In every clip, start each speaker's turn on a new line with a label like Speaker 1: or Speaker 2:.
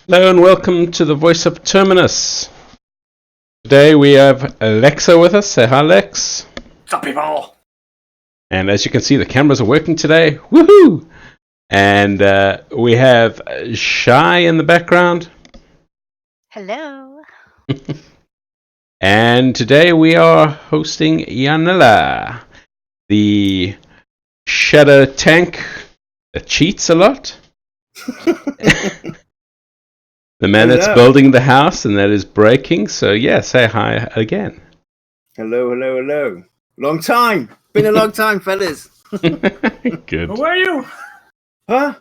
Speaker 1: Hello and welcome to the voice of Terminus. Today we have Alexa with us. Say hi, Lex.
Speaker 2: What's up, people?
Speaker 1: And as you can see, the cameras are working today. Woohoo! And we have Shy in the background.
Speaker 3: Hello.
Speaker 1: And today we are hosting Yarnila, the shadow tank that cheats a lot. The man that's building the house and that is breaking. So yeah, say hi again.
Speaker 2: Hello. Long time. Been a long time, fellas.
Speaker 1: Good.
Speaker 4: Who are you?
Speaker 2: Huh?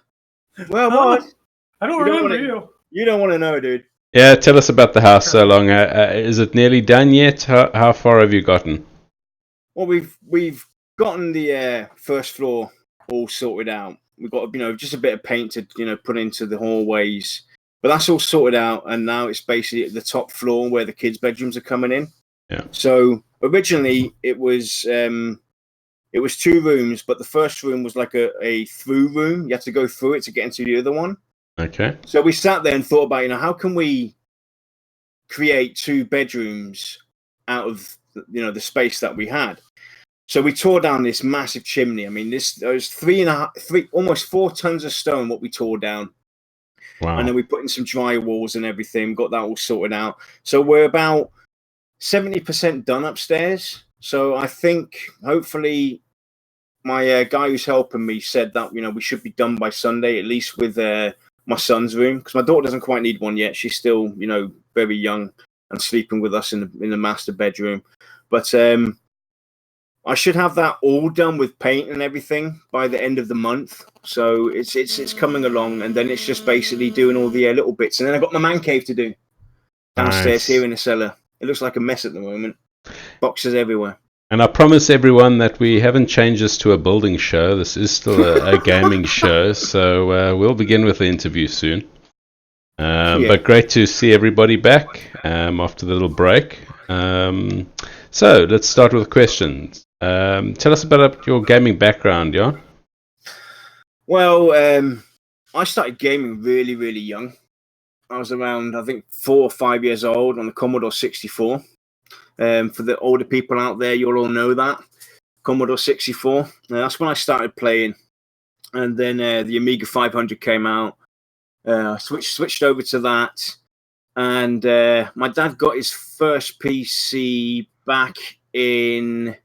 Speaker 2: Well,
Speaker 4: Huh?
Speaker 2: what?
Speaker 4: I don't
Speaker 2: You don't
Speaker 4: remember
Speaker 2: wanna-
Speaker 4: you.
Speaker 2: You don't want to know, dude.
Speaker 1: Yeah, tell us about the house so long. Is it nearly done yet? How far have you gotten?
Speaker 2: Well, we've gotten the first floor all sorted out. We've got just a bit of paint to put into the hallways, but that's all sorted out. And now it's basically at the top floor where the kids' bedrooms are coming in.
Speaker 1: Yeah.
Speaker 2: So originally it was 2 rooms, but the first room was like a through room. You had to go through it to get into the other one.
Speaker 1: Okay.
Speaker 2: So we sat there and thought about, how can we create 2 bedrooms out of the space that we had. So we tore down this massive chimney. I mean, there was almost 4 tons of stone what we tore down.
Speaker 1: Wow.
Speaker 2: And then we put in some dry walls and everything, got that all sorted out. So we're about 70% done upstairs. So I think hopefully my guy who's helping me said that we should be done by Sunday, at least with my son's room, because my daughter doesn't quite need one yet. She's still very young and sleeping with us in the master bedroom. But I should have that all done with paint and everything by the end of the month. So it's coming along, and then it's just basically doing all the little bits. And then I've got my man cave to do downstairs here in the cellar. It looks like a mess at the moment. Boxes everywhere.
Speaker 1: And I promise everyone that we haven't changed this to a building show. This is still a gaming show. So we'll begin with the interview soon. But great to see everybody back after the little break. So let's start with questions. Tell us about your gaming background, Jan.
Speaker 2: Well, I started gaming really, really young. I was around, I think, 4 or 5 years old on the Commodore 64. For the older people out there, you'll all know that. Commodore 64. That's when I started playing. And then the Amiga 500 came out. Switched over to that. And my dad got his first PC back in,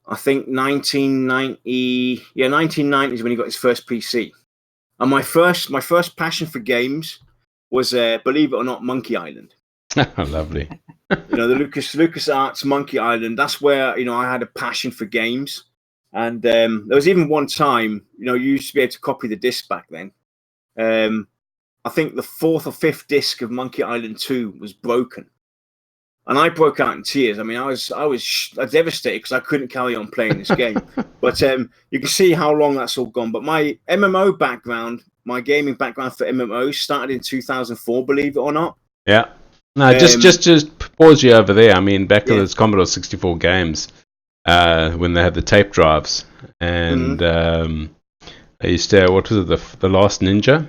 Speaker 2: I think, 1990. Yeah, 1990 is when he got his first PC. And my first passion for games was, believe it or not, Monkey Island.
Speaker 1: Lovely.
Speaker 2: The LucasArts Monkey Island. That's where I had a passion for games. And there was even one time, you used to be able to copy the disc back then. I think the 4th or 5th disc of Monkey Island 2 was broken, and I broke out in tears. I mean, I was devastated because I couldn't carry on playing this game. But you can see how long that's all gone. But my MMO background, my gaming background for MMOs started in 2004. Believe it or not.
Speaker 1: Yeah. No, just pause you over there. I mean, back to those Commodore 64 games, when they had the tape drives, and I used to, what was it, the Last Ninja?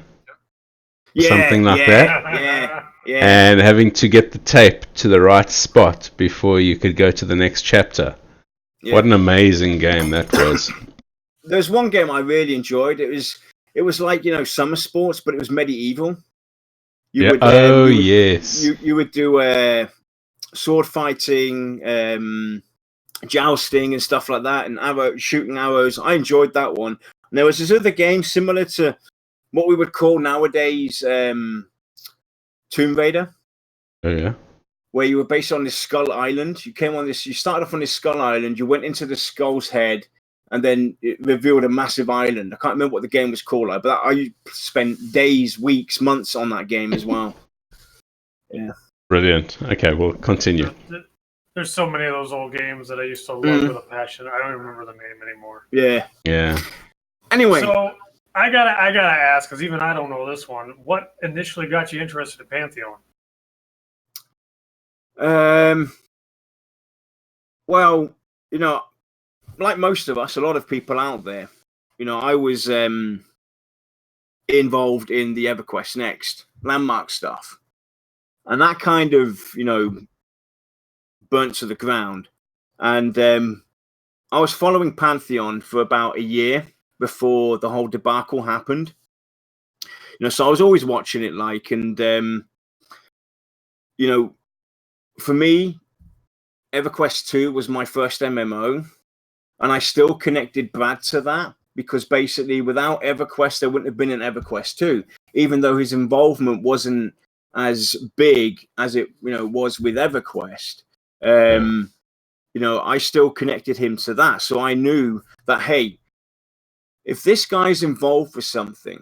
Speaker 1: Something like that.
Speaker 2: Yeah.
Speaker 1: And having to get the tape to the right spot before you could go to the next chapter. Yeah. What an amazing game that was.
Speaker 2: There's one game I really enjoyed. It was like, summer sports, but it was medieval. You would do sword fighting, jousting and stuff like that, and shooting arrows. I enjoyed that one. And there was this other game similar to what we would call nowadays Tomb Raider.
Speaker 1: Oh yeah.
Speaker 2: Where you were based on this skull island. You started off on this skull island, you went into the skull's head, and then it revealed a massive island. I can't remember what the game was called, but I spent days, weeks, months on that game as well. Yeah.
Speaker 1: Brilliant. Okay, we'll continue.
Speaker 4: There's so many of those old games that I used to love with a passion. I don't even remember the name anymore.
Speaker 2: Yeah. Anyway.
Speaker 4: So I gotta ask, because even I don't know this one. What initially got you interested in Pantheon?
Speaker 2: Well, like most of us, a lot of people out there, I was involved in the EverQuest Next landmark stuff. And that kind of, burnt to the ground. And I was following Pantheon for about a year before the whole debacle happened. So I was always watching it, for me, EverQuest 2 was my first MMO, and I still connected Brad to that, because basically without EverQuest, there wouldn't have been an EverQuest 2, even though his involvement wasn't as big as it, was with EverQuest. I still connected him to that. So I knew that, hey, if this guy's involved with something,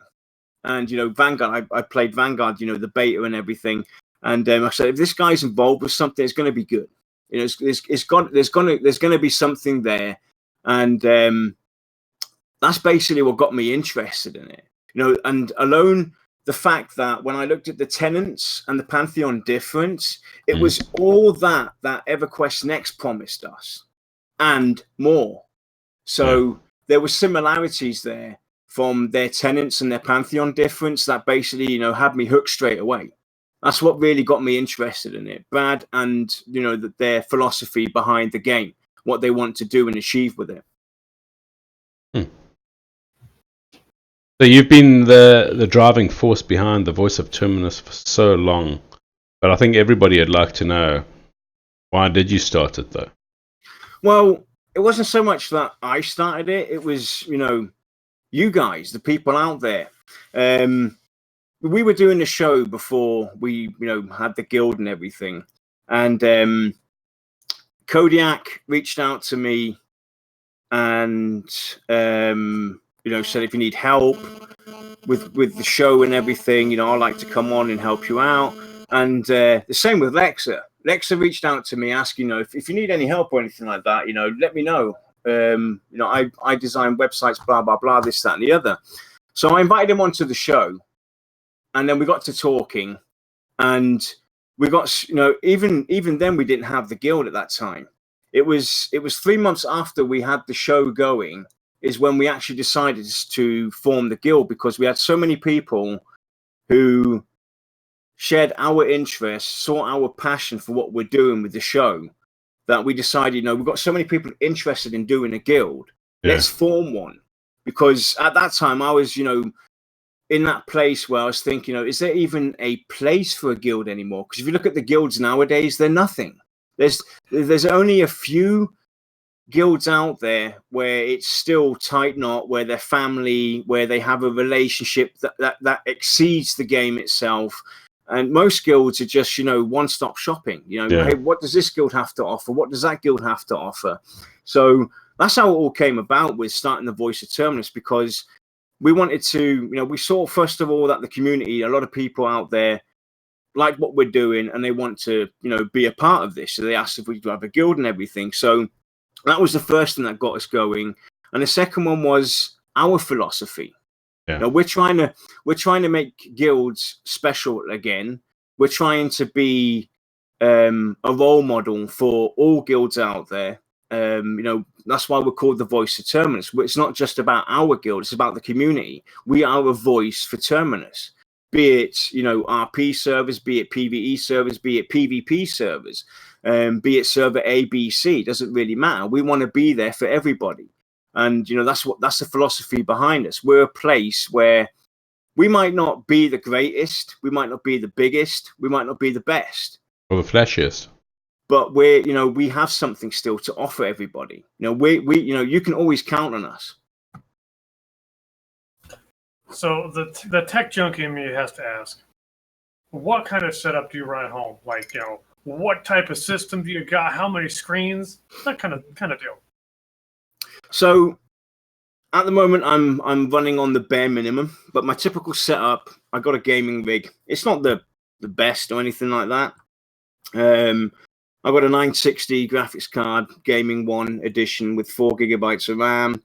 Speaker 2: and, Vanguard, I played Vanguard, the beta and everything. And I said, if this guy's involved with something, it's going to be good. There's going to be something there. And that's basically what got me interested in it. And alone the fact that when I looked at the tenants and the Pantheon difference, it was all that EverQuest Next promised us and more. So there were similarities there from their tenants and their Pantheon difference that basically, had me hooked straight away. That's what really got me interested in it. Brad and, their philosophy behind the game, what they want to do and achieve with it.
Speaker 1: So you've been the driving force behind the voice of Terminus for so long, but I think everybody would like to know, why did you start it though?
Speaker 2: Well, it wasn't so much that I started it. It was, you guys, the people out there. We were doing the show before we, had the guild and everything. And Kodiak reached out to me and, said, if you need help with the show and everything, I'd like to come on and help you out. And the same with Lexa. Lexa reached out to me asking, if you need any help or anything like that, let me know. I design websites, blah, blah, blah, this, that, and the other. So I invited him onto the show, and then we got to talking, and we got, even then we didn't have the guild at that time. It was 3 months after we had the show going is when we actually decided to form the guild, because we had so many people who shared our interests, saw our passion for what we're doing with the show, that we decided, we've got so many people interested in doing a guild. Let's form one. Because at that time I was, in that place where I was thinking, is there even a place for a guild anymore? Because if you look at the guilds nowadays, they're nothing. There's only a few guilds out there where it's still tight knot, where they're family, where they have a relationship that exceeds the game itself. And most guilds are just, one-stop shopping. Hey, what does this guild have to offer? What does that guild have to offer? So that's how it all came about with starting the Voice of Terminus, because we wanted to, we saw, first of all, that the community, a lot of people out there like what we're doing and they want to, be a part of this. So they asked if we could have a guild and everything. So that was the first thing that got us going. And the second one was our philosophy. We're trying to make guilds special again. We're trying to be a role model for all guilds out there. That's why we're called the Voice of Terminus. It's not just about our guild, it's about the community. We are a voice for Terminus, be it, RP servers, be it PvE servers, be it PvP servers, be it server A, B, C, doesn't really matter. We want to be there for everybody. And, that's the philosophy behind us. We're a place where we might not be the greatest, we might not be the biggest, we might not be the best.
Speaker 1: Or the flashiest.
Speaker 2: But we have something still to offer everybody. You can always count on us.
Speaker 4: So the tech junkie in me has to ask, what kind of setup do you run at home? Like, what type of system do you got? How many screens? That kind of deal.
Speaker 2: So at the moment, I'm running on the bare minimum, but my typical setup, I got a gaming rig. It's not the best or anything like that. I've got a 960 graphics card, gaming 1 edition with 4 gigabytes of RAM,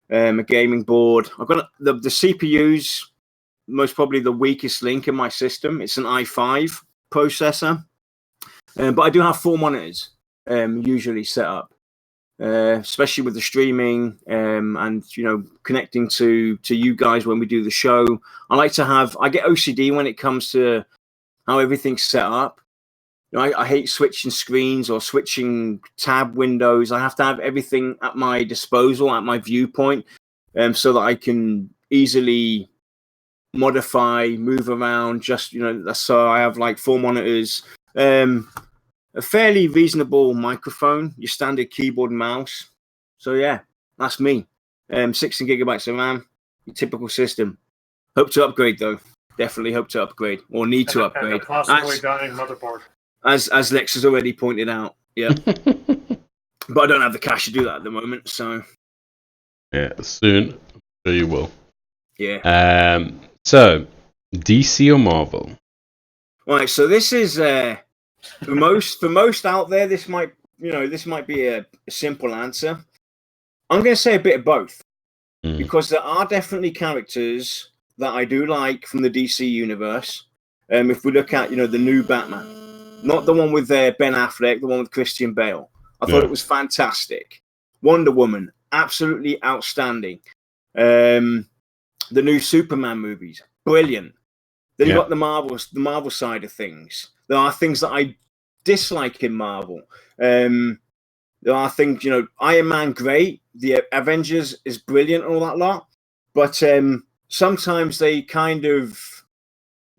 Speaker 2: a gaming board. I've got the CPUs, most probably the weakest link in my system. It's an i5 processor, but I do have 4 monitors usually set up. especially with the streaming and connecting to you guys when we do the show. I get OCD when it comes to how everything's set up. I hate switching screens or switching tab windows. I have to have everything at my disposal, at my viewpoint, so that I can easily modify, move around. So I have like 4 monitors, a fairly reasonable microphone, your standard keyboard and mouse. So yeah, that's me. 16 gigabytes of RAM, your typical system. Hope to upgrade though. Definitely hope to upgrade or need to upgrade.
Speaker 4: And a possibly dying motherboard.
Speaker 2: As Lex has already pointed out. Yeah. But I don't have the cash to do that at the moment, so.
Speaker 1: Yeah, soon. I'm sure you will.
Speaker 2: Yeah.
Speaker 1: So, DC or Marvel?
Speaker 2: Right, so this is for most out there, this might be a simple answer. I'm going to say a bit of both, because there are definitely characters that I do like from the DC universe. If we look at the new Batman, not the one with Ben Affleck, the one with Christian Bale, I thought it was fantastic. Wonder Woman, absolutely outstanding. The new Superman movies, brilliant. Then you've got the Marvel side of things. There are things that I dislike in Marvel. There are things, Iron Man, great. The Avengers is brilliant and all that lot. But sometimes they kind of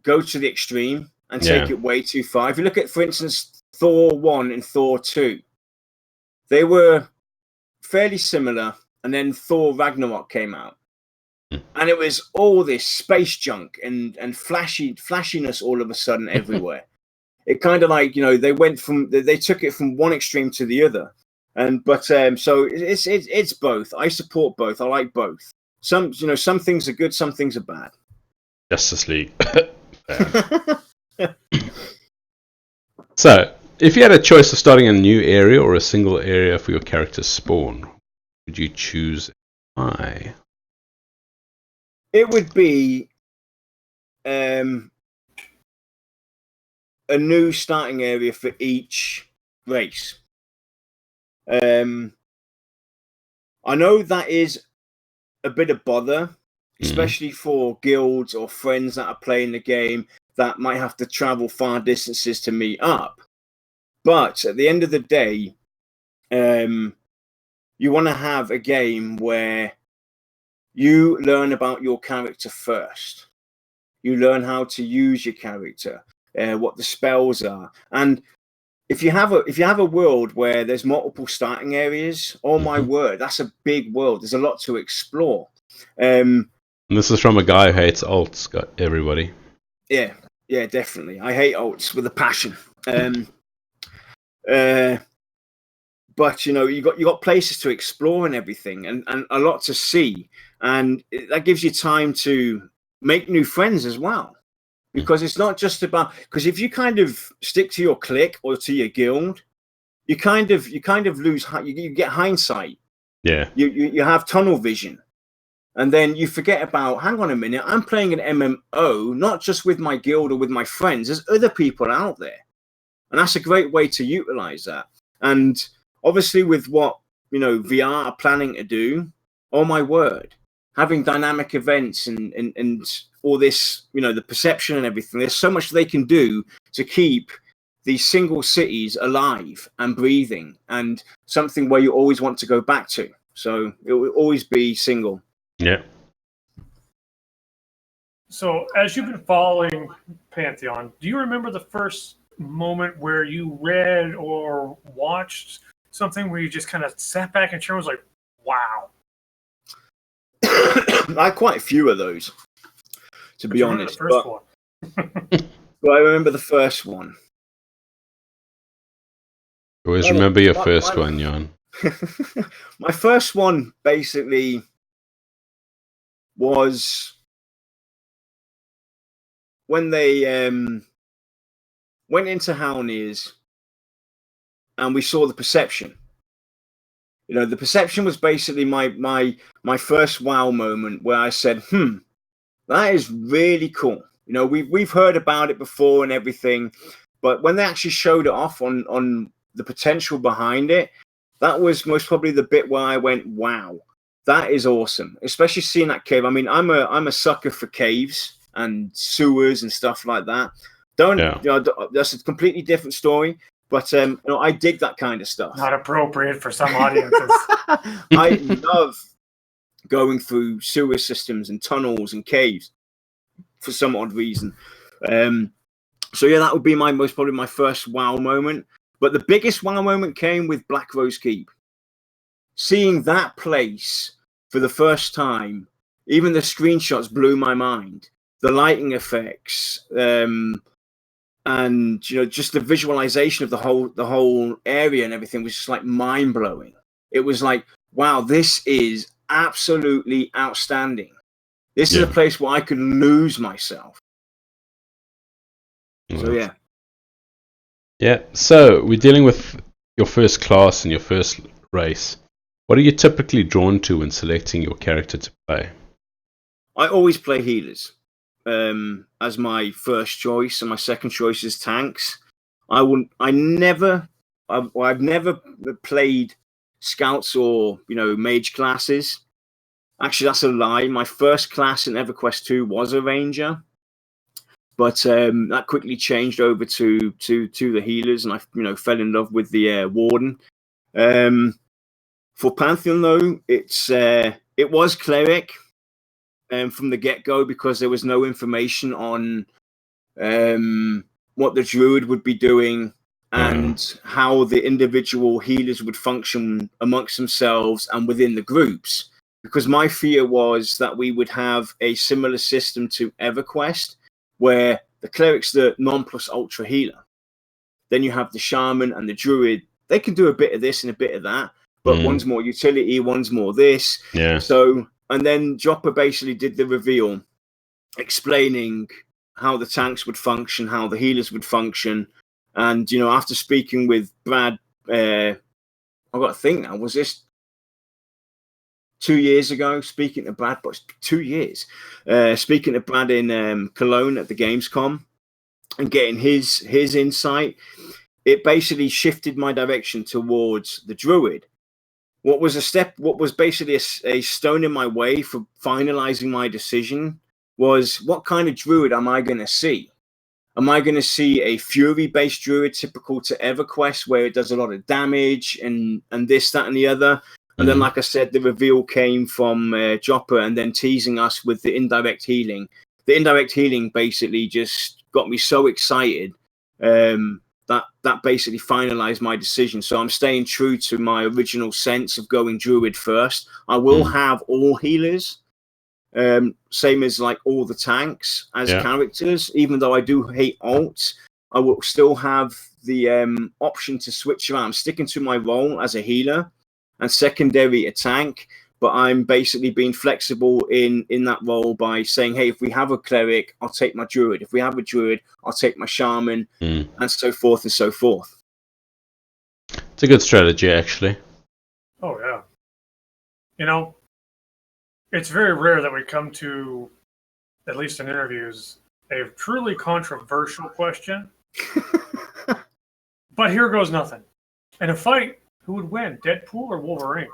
Speaker 2: go to the extreme and take it way too far. If you look at, for instance, Thor 1 and Thor 2, they were fairly similar. And then Thor Ragnarok came out. And it was all this space junk and flashiness all of a sudden everywhere. It kind of like, they took it from one extreme to the other. So it's both. I support both. I like both. Some things are good, some things are bad.
Speaker 1: Justice League. So, if you had a choice of starting a new area or a single area for your character's spawn, would you choose why?
Speaker 2: It would be a new starting area for each race. I know that is a bit of bother, especially for guilds or friends that are playing the game that might have to travel far distances to meet up. But at the end of the day, you want to have a game where you learn about your character first. You learn how to use your character, what the spells are, and if you have a world where there's multiple starting areas, oh my word, that's a big world. There's a lot to explore.
Speaker 1: And this is from a guy who hates alts, everybody.
Speaker 2: Yeah, definitely. I hate alts with a passion. But you got places to explore and everything, and a lot to see, and that gives you time to make new friends as well. Because it's not just about, because if you kind of stick to your clique or to your guild, you kind of lose, you get hindsight.
Speaker 1: Yeah.
Speaker 2: You have tunnel vision, and then you forget about, hang on a minute, I'm playing an MMO not just with my guild or with my friends. There's other people out there, and that's a great way to utilize that. And obviously, with what VR are planning to do, oh my word, having dynamic events and all this, the perception and everything. There's so much they can do to keep these single cities alive and breathing, and something where you always want to go back to. So it will always be single.
Speaker 1: Yeah.
Speaker 4: So as you've been following Pantheon, do you remember the first moment where you read or watched something where you just kind of sat back and was like, wow?
Speaker 2: I had quite a few of those, to be honest.
Speaker 4: The first one.
Speaker 2: But I remember the first one.
Speaker 1: Always remember your first one, Jan.
Speaker 2: My first one basically was when they went into Hownears and we saw the perception. The perception was basically my first wow moment where I said, that is really cool. We've heard about it before and everything, but when they actually showed it off on the potential behind it, that was most probably the bit where I went, wow, that is awesome. Especially seeing that cave. I mean, I'm a sucker for caves and sewers and stuff like that. That's a completely different story. But I dig that kind of stuff.
Speaker 4: Not appropriate for some audiences.
Speaker 2: I love going through sewer systems and tunnels and caves for some odd reason. So yeah, that would be probably my first wow moment. But the biggest wow moment came with Black Rose Keep. Seeing that place for the first time, even the screenshots blew my mind. The lighting effects, and just the visualization of the whole area and everything was just like mind blowing. It was like, wow, this is absolutely outstanding. This is a place where I could lose myself. So yeah.
Speaker 1: Yeah. So we're dealing with your first class and your first race. What are you typically drawn to when selecting your character to play?
Speaker 2: I always play healers as my first choice, and my second choice is tanks. I've never played scouts or mage classes. Actually, that's a lie. My first class in EverQuest 2 was a ranger, but that quickly changed over to the healers, and I fell in love with the warden. For Pantheon though, it was cleric. From the get-go, because there was no information on what the druid would be doing and how the individual healers would function amongst themselves and within the groups. Because my fear was that we would have a similar system to EverQuest, where the cleric's the non-plus ultra healer. Then you have the shaman and the druid. They can do a bit of this and a bit of that, but one's more utility, one's more this.
Speaker 1: Yeah.
Speaker 2: And then Dropper basically did the reveal, explaining how the tanks would function, how the healers would function. And, after speaking with Brad, I've got to think now, was this 2 years ago? Speaking to Brad, but 2 years. Speaking to Brad in Cologne at the Gamescom and getting his insight, it basically shifted my direction towards the druid. What was basically a stone in my way for finalizing my decision was, what kind of druid am I going to see? Am I going to see a fury-based druid typical to EverQuest, where it does a lot of damage and this, that, and the other? And then, like I said, the reveal came from Jopper, and then teasing us with the indirect healing. The indirect healing basically just got me so excited. That basically finalized my decision. So I'm staying true to my original sense of going druid first. I will have all healers, same as like all the tanks as characters. Even though I do hate alts, I will still have the option to switch around. I'm sticking to my role as a healer and secondary a tank, but I'm basically being flexible in that role by saying, hey, if we have a cleric, I'll take my druid. If we have a druid, I'll take my shaman, and so forth and so forth.
Speaker 1: It's a good strategy, actually.
Speaker 4: Oh, yeah. It's very rare that we come to, at least in interviews, a truly controversial question. But here goes nothing. In a fight, who would win, Deadpool or Wolverine?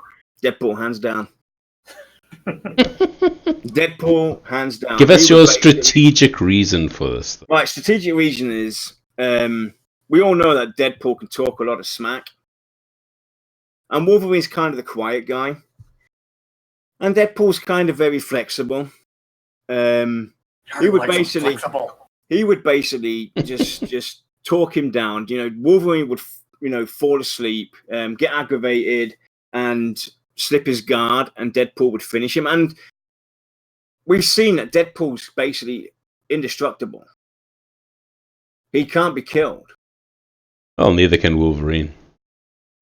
Speaker 2: Deadpool, hands down. Deadpool, hands down.
Speaker 1: Give us your strategic reason for this.
Speaker 2: Right, strategic reason is we all know that Deadpool can talk a lot of smack. And Wolverine's kind of the quiet guy. And Deadpool's kind of very flexible. He would basically just talk him down. Wolverine would fall asleep, get aggravated, and slip his guard, and Deadpool would finish him. And we've seen that Deadpool's basically indestructible. He can't be killed.
Speaker 1: Well, neither can Wolverine.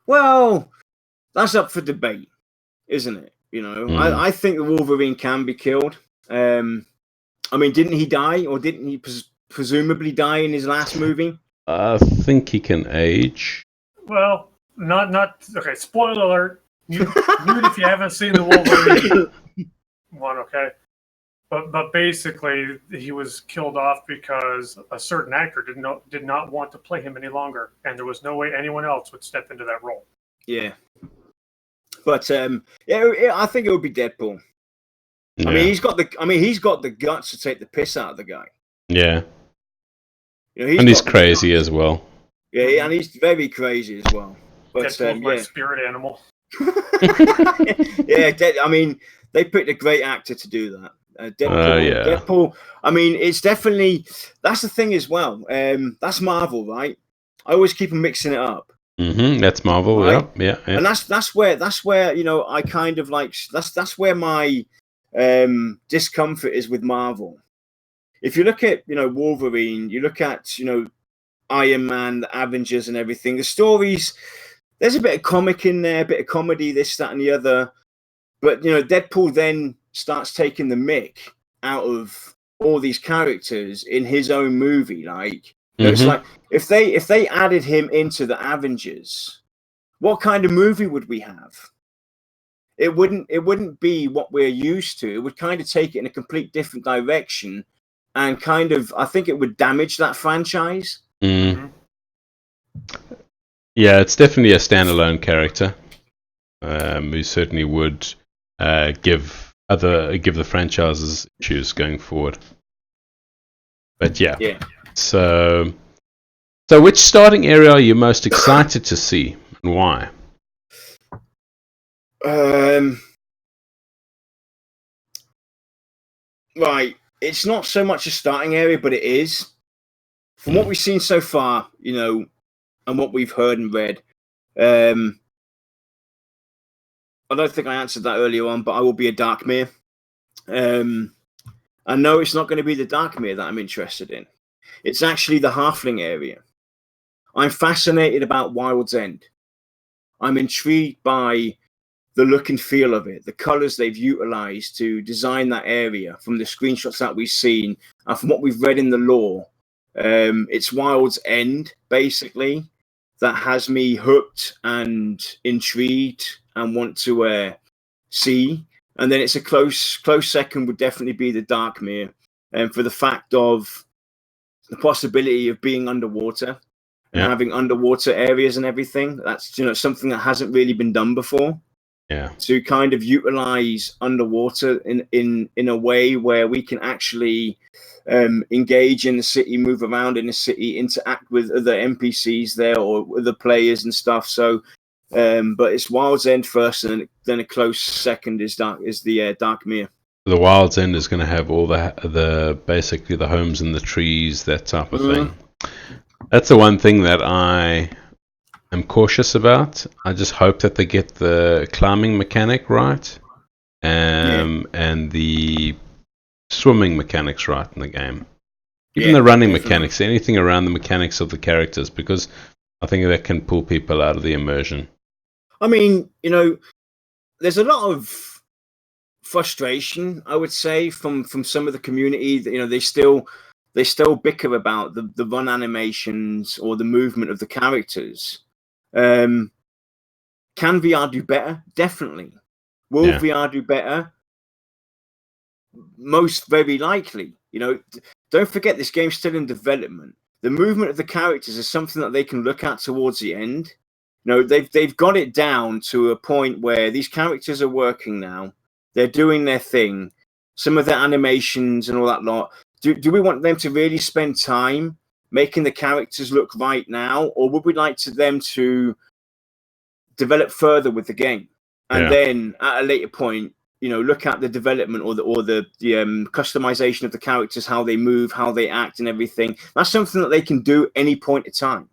Speaker 2: Well, that's up for debate, isn't it? I think the Wolverine can be killed. Didn't he die, or didn't he presumably die in his last movie?
Speaker 1: I think he can age.
Speaker 4: Well, not okay. Spoiler alert. Mute if you haven't seen the Wolverine one, okay? But basically, he was killed off because a certain actor did not want to play him any longer, and there was no way anyone else would step into that role.
Speaker 2: Yeah. But I think it would be Deadpool.
Speaker 1: Yeah.
Speaker 2: I mean, he's got the guts to take the piss out of the guy.
Speaker 1: Yeah.
Speaker 2: And
Speaker 1: he's crazy as well.
Speaker 2: Yeah, and he's very crazy as well. But
Speaker 4: Deadpool's my spirit animal.
Speaker 2: Yeah, I mean, they picked a great actor to do that. Deadpool. I mean, it's definitely, that's the thing as well. That's Marvel, right? I always keep mixing it up.
Speaker 1: That's Marvel, right? Yeah.
Speaker 2: And that's where I kind of like that's where my discomfort is with Marvel. If you look at Wolverine, you look at Iron Man, the Avengers, and everything. The stories, there's a bit of comic in there, a bit of comedy, this, that, and the other. But Deadpool then starts taking the mick out of all these characters in his own movie. Like it's like if they added him into the Avengers, what kind of movie would we have? It wouldn't be what we're used to. It would kind of take it in a complete different direction, and kind of I think it would damage that franchise.
Speaker 1: Yeah, it's definitely a standalone character. Who certainly would give the franchises issues going forward. But yeah. So which starting area are you most excited to see, and why?
Speaker 2: Right, it's not so much a starting area, but it is. From what we've seen so far, and what we've heard and read, I don't think I answered that earlier on, but I will be a Darkmere. I know it's not going to be the Darkmere that I'm interested in. It's actually the Halfling area. I'm fascinated about Wild's End. I'm intrigued by the look and feel of it, the colors they've utilized to design that area from the screenshots that we've seen and from what we've read in the lore. It's Wild's End, basically, that has me hooked and intrigued and want to see. And then it's a close second would definitely be the Darkmere, for the fact of the possibility of being underwater and having underwater areas and everything. That's something that hasn't really been done before.
Speaker 1: Yeah.
Speaker 2: To kind of utilize underwater in a way where we can actually engage in the city, move around in the city, interact with other NPCs there or other players and stuff. So, but it's Wild's End first, and then a close second is the Darkmere.
Speaker 1: The Wild's End is going to have all the basically the homes in the trees, that type of thing. That's the one thing that I am cautious about. I just hope that they get the climbing mechanic right, and the swimming mechanics right in the game. Even the running mechanics, anything around the mechanics of the characters, because I think that can pull people out of the immersion.
Speaker 2: I mean, there's a lot of frustration, I would say, from some of the community. They still bicker about the run animations or the movement of the characters. Can VR do better? Definitely. Will VR do better? Most very likely. Don't forget this game's still in development. The movement of the characters is something that they can look at towards the end. They've got it down to a point where these characters are working now. They're doing their thing. Some of their animations and all that lot. Do we want them to really spend time making the characters look right now, or would we like them to develop further with the game, and then at a later point, look at the development or the customization of the characters, how they move, how they act, and everything? That's something that they can do any point in time.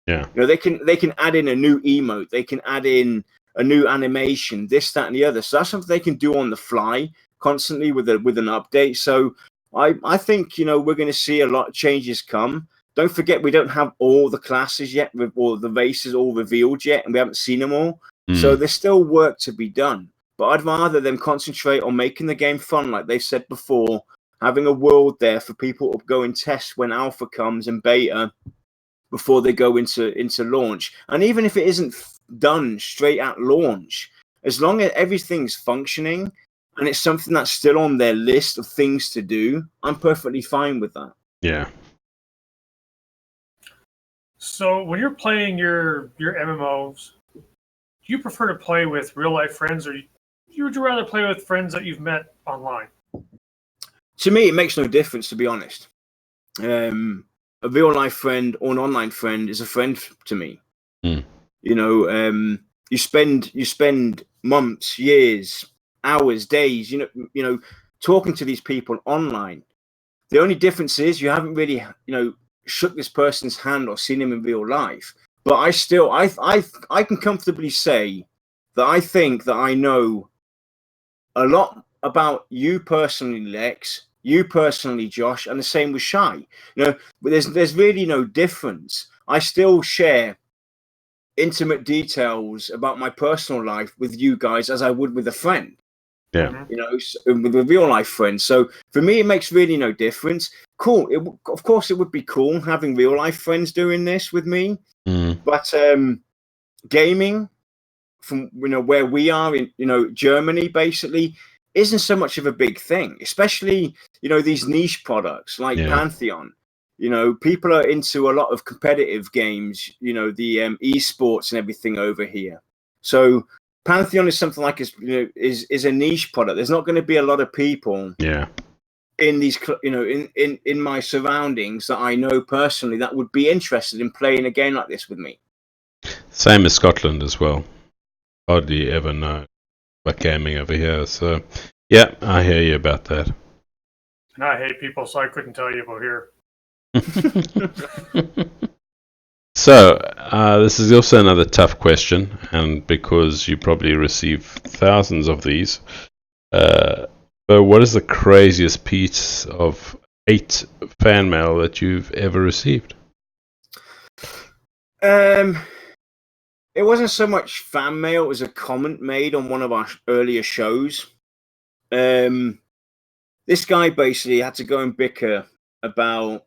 Speaker 1: Yeah,
Speaker 2: they can add in a new emote, they can add in a new animation, this, that, and the other. So that's something they can do on the fly constantly with an update. So I think we're going to see a lot of changes come. Don't forget, we don't have all the classes yet, or the races all revealed yet, and we haven't seen them all. So there's still work to be done. But I'd rather them concentrate on making the game fun, like they've said before, having a world there for people to go and test when alpha comes and beta before they go into launch. And even if it isn't done straight at launch, as long as everything's functioning and it's something that's still on their list of things to do, I'm perfectly fine with that.
Speaker 1: Yeah.
Speaker 4: So when you're playing your MMOs, you prefer to play with real life friends, or would you rather play with friends that you've met online?
Speaker 2: To me, it makes no difference, to be honest. A real life friend or an online friend is a friend to me.
Speaker 1: Mm.
Speaker 2: You know, you spend months, years, hours, days, talking to these people online. The only difference is you haven't really, shook this person's hand or seen him in real life. But I can comfortably say that I think that I know a lot about you personally, Lex, you personally, Josh, and the same with Shy. But there's really no difference. I still share intimate details about my personal life with you guys as I would with a friend.
Speaker 1: Yeah.
Speaker 2: With a real life friend. So for me, it makes really no difference. Cool. Of course, it would be cool having real life friends doing this with me.
Speaker 1: Mm.
Speaker 2: But gaming from where we are in Germany basically isn't so much of a big thing, especially these niche products like Pantheon. People are into a lot of competitive games, the esports and everything over here. So Pantheon is something like is a niche product. There's not going to be a lot of people in these in my surroundings that I know personally that would be interested in playing a game like this with me.
Speaker 1: Same as Scotland as well. Hardly ever know about gaming over here. So yeah, I hear you about that.
Speaker 4: And I hate people, so I couldn't tell you about here.
Speaker 1: So, this is also another tough question, and because you probably receive thousands of these, but what is the craziest piece of hate fan mail that you've ever received?
Speaker 2: It wasn't so much fan mail, it was a comment made on one of our earlier shows. This guy basically had to go and bicker about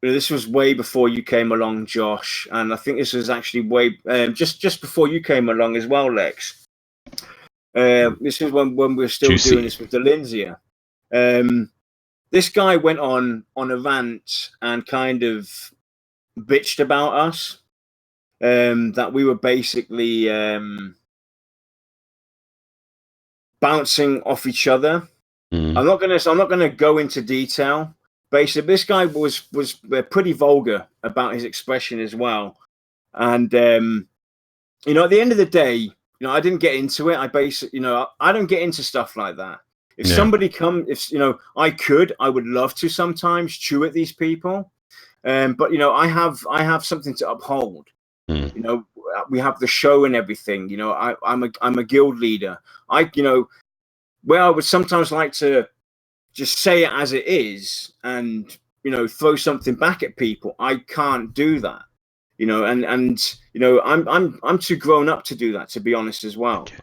Speaker 2: this was way before you came along, Josh, and I think this was actually way just before you came along as well, Lex. This is when we were still doing this with the Lindsay. This guy went on a rant and kind of bitched about us, that we were basically bouncing off each other. I'm not gonna go into detail. Basically, this guy was pretty vulgar about his expression as well, and at the end of the day, I didn't get into it. I don't get into stuff like that. If somebody I would love to sometimes chew at these people, but I have something to uphold. We have the show and everything. I'm a guild leader. Where I would sometimes like to just say it as it is and throw something back at people, I can't do that. I'm too grown up to do that, to be honest as well. Okay.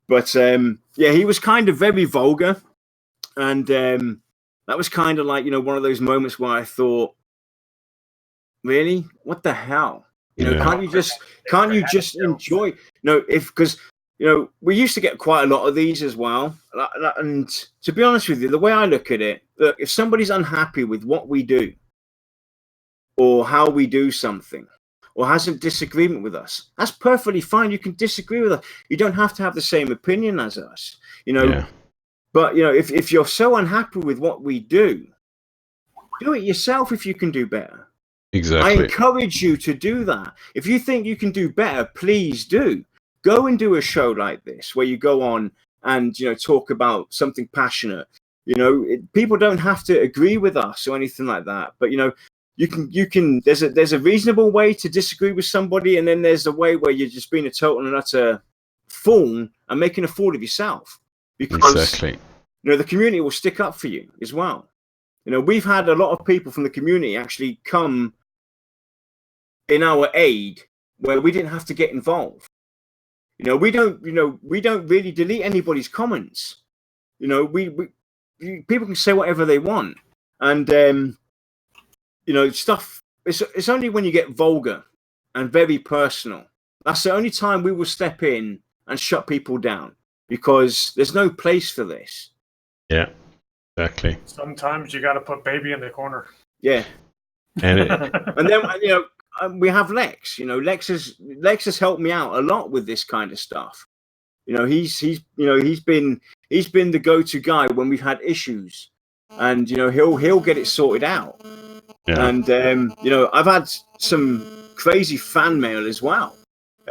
Speaker 2: But he was kind of very vulgar, and that was kind of like one of those moments where I thought, really, what the hell? Can't you just enjoy? Because we used to get quite a lot of these as well. And to be honest with you, the way I look at it, look, if somebody's unhappy with what we do or how we do something or has a disagreement with us, that's perfectly fine. You can disagree with us. You don't have to have the same opinion as us, But, if you're so unhappy with what we do it yourself if you can do better.
Speaker 1: Exactly.
Speaker 2: I encourage you to do that. If you think you can do better, please do. Go and do a show like this where you go on and talk about something passionate. People don't have to agree with us or anything like that. But you can. There's a reasonable way to disagree with somebody, and then there's a way where you're just being a total and utter fool and making a fool of yourself. Because the community will stick up for you as well. We've had a lot of people from the community actually come in our aid where we didn't have to get involved. We don't really delete anybody's comments. People can say whatever they want, and stuff. It's only when you get vulgar and very personal. That's the only time we will step in and shut people down, because there's no place for this.
Speaker 1: Yeah, exactly.
Speaker 4: Sometimes you got to put baby in the corner.
Speaker 2: Yeah, and then we have Lex. You know, Lex has helped me out a lot with this kind of stuff. You know, he's been the go-to guy when we've had issues, and you know he'll get it sorted out. Yeah. And you know, I've had some crazy fan mail as well,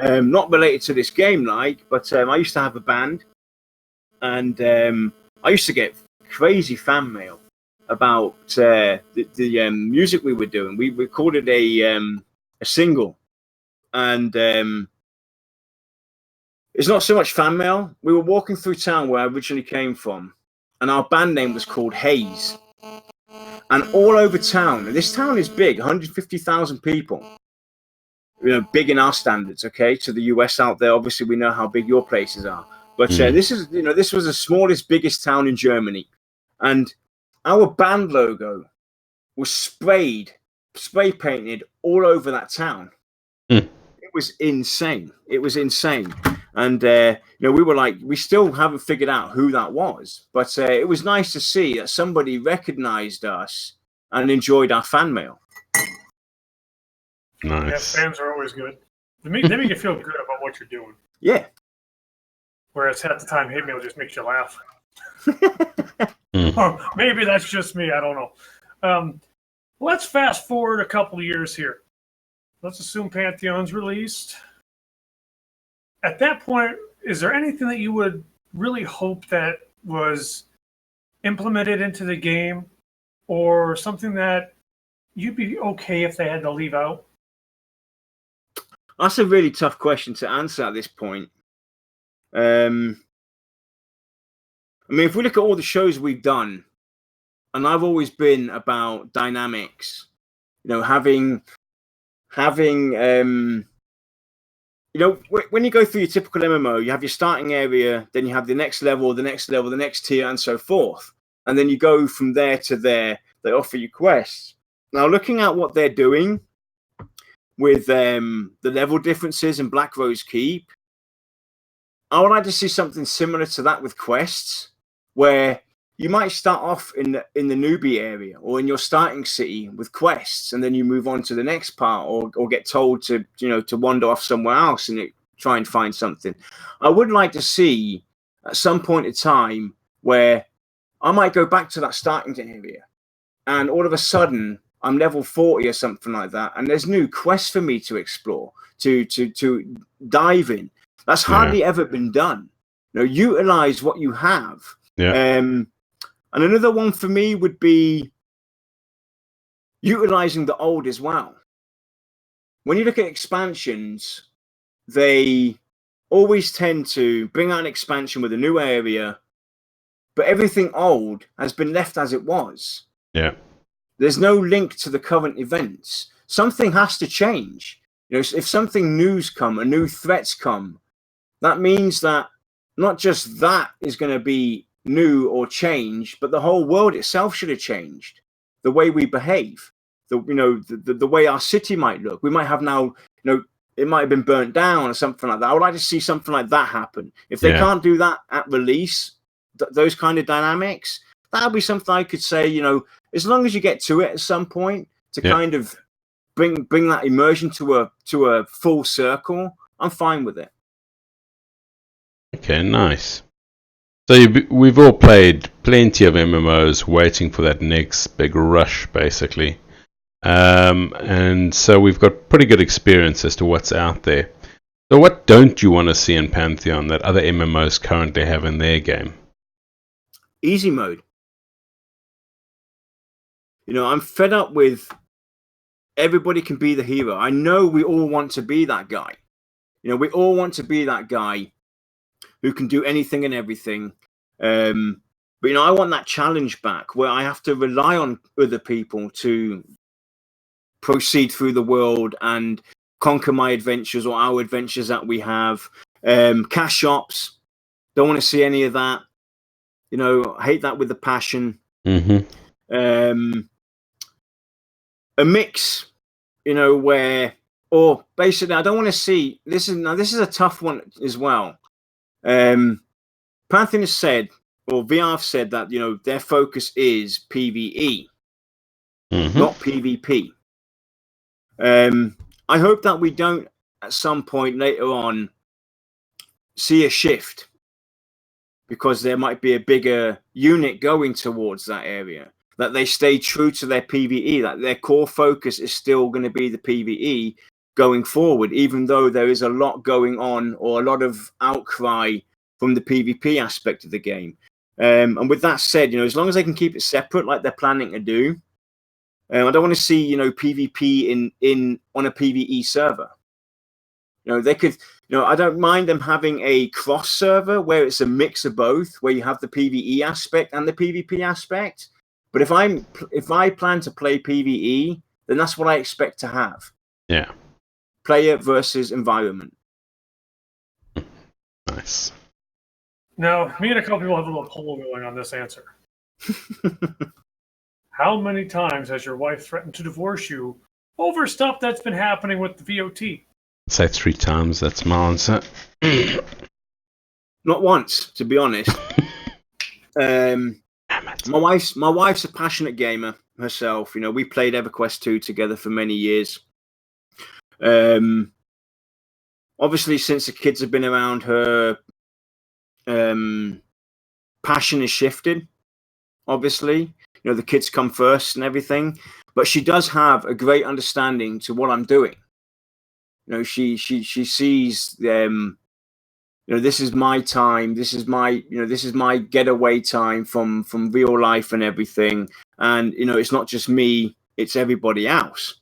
Speaker 2: not related to this game, but I used to have a band, and I used to get crazy fan mail about the music we were doing. We recorded a single, and it's not so much fan mail. We were walking through town where I originally came from, and our band name was called Haze. And all over town, and this town is big, 150,000 people. You know, big in our standards, okay? To the US out there, obviously we know how big your places are. But this was the smallest, biggest town in Germany. And our band logo was spray painted all over that town. It was insane. And, you know, we were like, we still haven't figured out who that was. But it was nice to see that somebody recognized us and enjoyed our fan mail.
Speaker 1: Nice.
Speaker 4: Yeah, fans are always good. They make you feel good about what you're doing.
Speaker 2: Yeah.
Speaker 4: Whereas half the time, hate mail just makes you laugh. Or maybe that's just me. I don't know. Let's fast forward a couple of years here. Let's assume Pantheon's released. At that point, is there anything that you would really hope that was implemented into the game, or something that you'd be okay if they had to leave out?
Speaker 2: That's a really tough question to answer at this point. I mean, if we look at all the shows we've done, and I've always been about dynamics, you know, having you know, when you go through your typical MMO, you have your starting area, then you have the next level, the next tier, and so forth. And then you go from there to there. They offer you quests. Now, looking at what they're doing with the level differences in Black Rose Keep, I would like to see something similar to that with quests, where you might start off in the newbie area or in your starting city with quests, and then you move on to the next part, or get told to wander off somewhere else and try and find something. I would like to see at some point in time where I might go back to that starting area, and all of a sudden I'm level 40 or something like that, and there's new quests for me to explore, to dive in. That's hardly ever been done. You know, utilize what you have. Yeah. And another one for me would be utilizing the old as well. When you look at expansions, they always tend to bring out an expansion with a new area, but everything old has been left as it was. Yeah. There's no link to the current events. Something has to change. You know, if something new's come, and new threats come, that means that not just that is going to be new or changed, but the whole world itself should have changed. The way we behave, the way our city might look. We might have now, it might have been burnt down or something like that. I would like to see something like that happen. If they can't do that at release, those kind of dynamics, that would be something I could say, as long as you get to it at some point to kind of bring that immersion to a full circle, I'm fine with it.
Speaker 1: Okay, nice. So we've all played plenty of MMOs waiting for that next big rush, basically. And so we've got pretty good experience as to what's out there. So what don't you want to see in Pantheon that other MMOs currently have in their game?
Speaker 2: Easy mode. I'm fed up with everybody can be the hero. I know we all want to be that guy. We all want to be that guy who can do anything and everything. But, I want that challenge back where I have to rely on other people to proceed through the world and conquer my adventures or our adventures that we have. Cash shops, don't want to see any of that. I hate that with a passion. Mm-hmm. A mix, where, or basically, I don't want to see, this is a tough one as well. Pantheon has said, or VR have said that, their focus is PvE, not PvP. I hope that we don't at some point later on see a shift, because there might be a bigger unit going towards that area, that they stay true to their PvE, that their core focus is still going to be the PvE going forward, even though there is a lot going on, or a lot of outcry from the PvP aspect of the game. And with that said, as long as they can keep it separate like they're planning to do, I don't want to see, PvP in on a PvE server. They could, I don't mind them having a cross server where it's a mix of both, where you have the PvE aspect and the PvP aspect. But if I plan to play PvE, then that's what I expect to have.
Speaker 1: Yeah.
Speaker 2: Player versus environment.
Speaker 1: Nice.
Speaker 4: Now, me and a couple people have a little poll going on this answer. How many times has your wife threatened to divorce you over stuff that's been happening with the VOT?
Speaker 1: Say 3 times. That's my answer.
Speaker 2: Not once, to be honest. My wife's a passionate gamer herself. We played EverQuest 2 together for many years. Obviously, since the kids have been around, her passion has shifted. Obviously, the kids come first and everything, but she does have a great understanding to what I'm doing. She sees this is my time. This is my getaway time from real life and everything. And it's not just me; it's everybody else.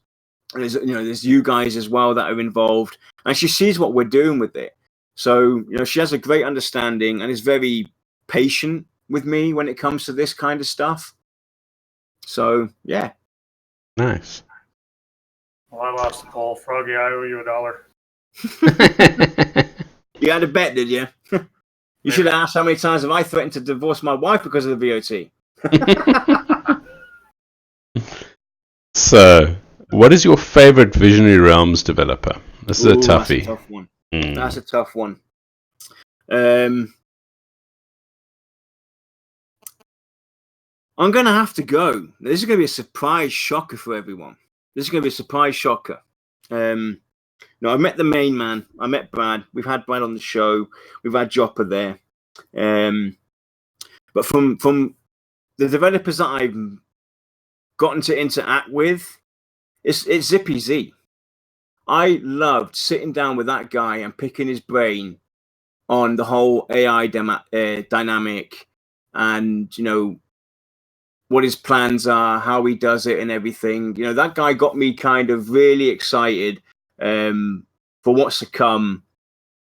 Speaker 2: And there's you guys as well that are involved, and she sees what we're doing with it. So she has a great understanding and is very patient with me when it comes to this kind of stuff. So yeah,
Speaker 1: nice.
Speaker 4: Well, I lost the poll. Froggy, I owe you $1.
Speaker 2: You had a bet, did you? You should have asked how many times have I threatened to divorce my wife because of the VOT.
Speaker 3: So, what is your favorite Visionary Realms developer? This is a toughie.
Speaker 2: That's a tough one.
Speaker 3: Mm.
Speaker 2: That's a tough one. I'm going to have to go. This is going to be a surprise shocker for everyone. This is going to be a surprise shocker. I met the main man. I met Brad. We've had Brad on the show. We've had Jopper there. But from the developers that I've gotten to interact with, it's Zippy Z. I loved sitting down with that guy and picking his brain on the whole AI dynamic, and what his plans are, how he does it, and everything. That guy got me kind of really excited for what's to come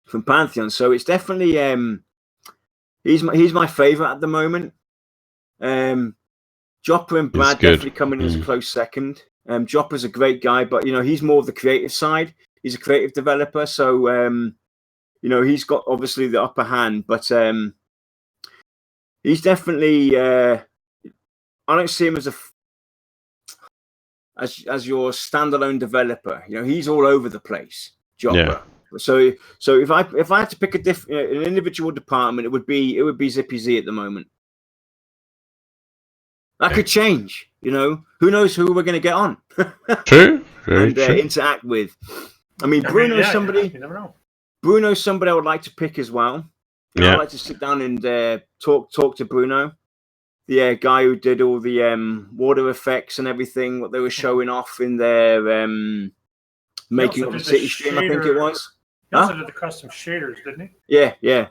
Speaker 2: from Pantheon. So it's definitely he's my favorite at the moment. Jopper and Brad definitely coming in as a close second. Jopper's a great guy, but he's more of the creative side. He's a creative developer, so he's got obviously the upper hand. But he's definitely I don't see him as as your standalone developer. He's all over the place, Jopper. Yeah. So if I had to pick an individual department, it would be Zippy Z at the moment. That could change. Who knows who we're going to get on?
Speaker 3: True. Very
Speaker 2: and
Speaker 3: true.
Speaker 2: Interact with. Bruno's somebody. You never know. Bruno's somebody I would like to pick as well. I'd like to sit down and talk to Bruno, the guy who did all the water effects and everything, what they were showing off in their making of the city stream, I think it was.
Speaker 4: He also did the custom shaders, didn't he?
Speaker 2: Yeah.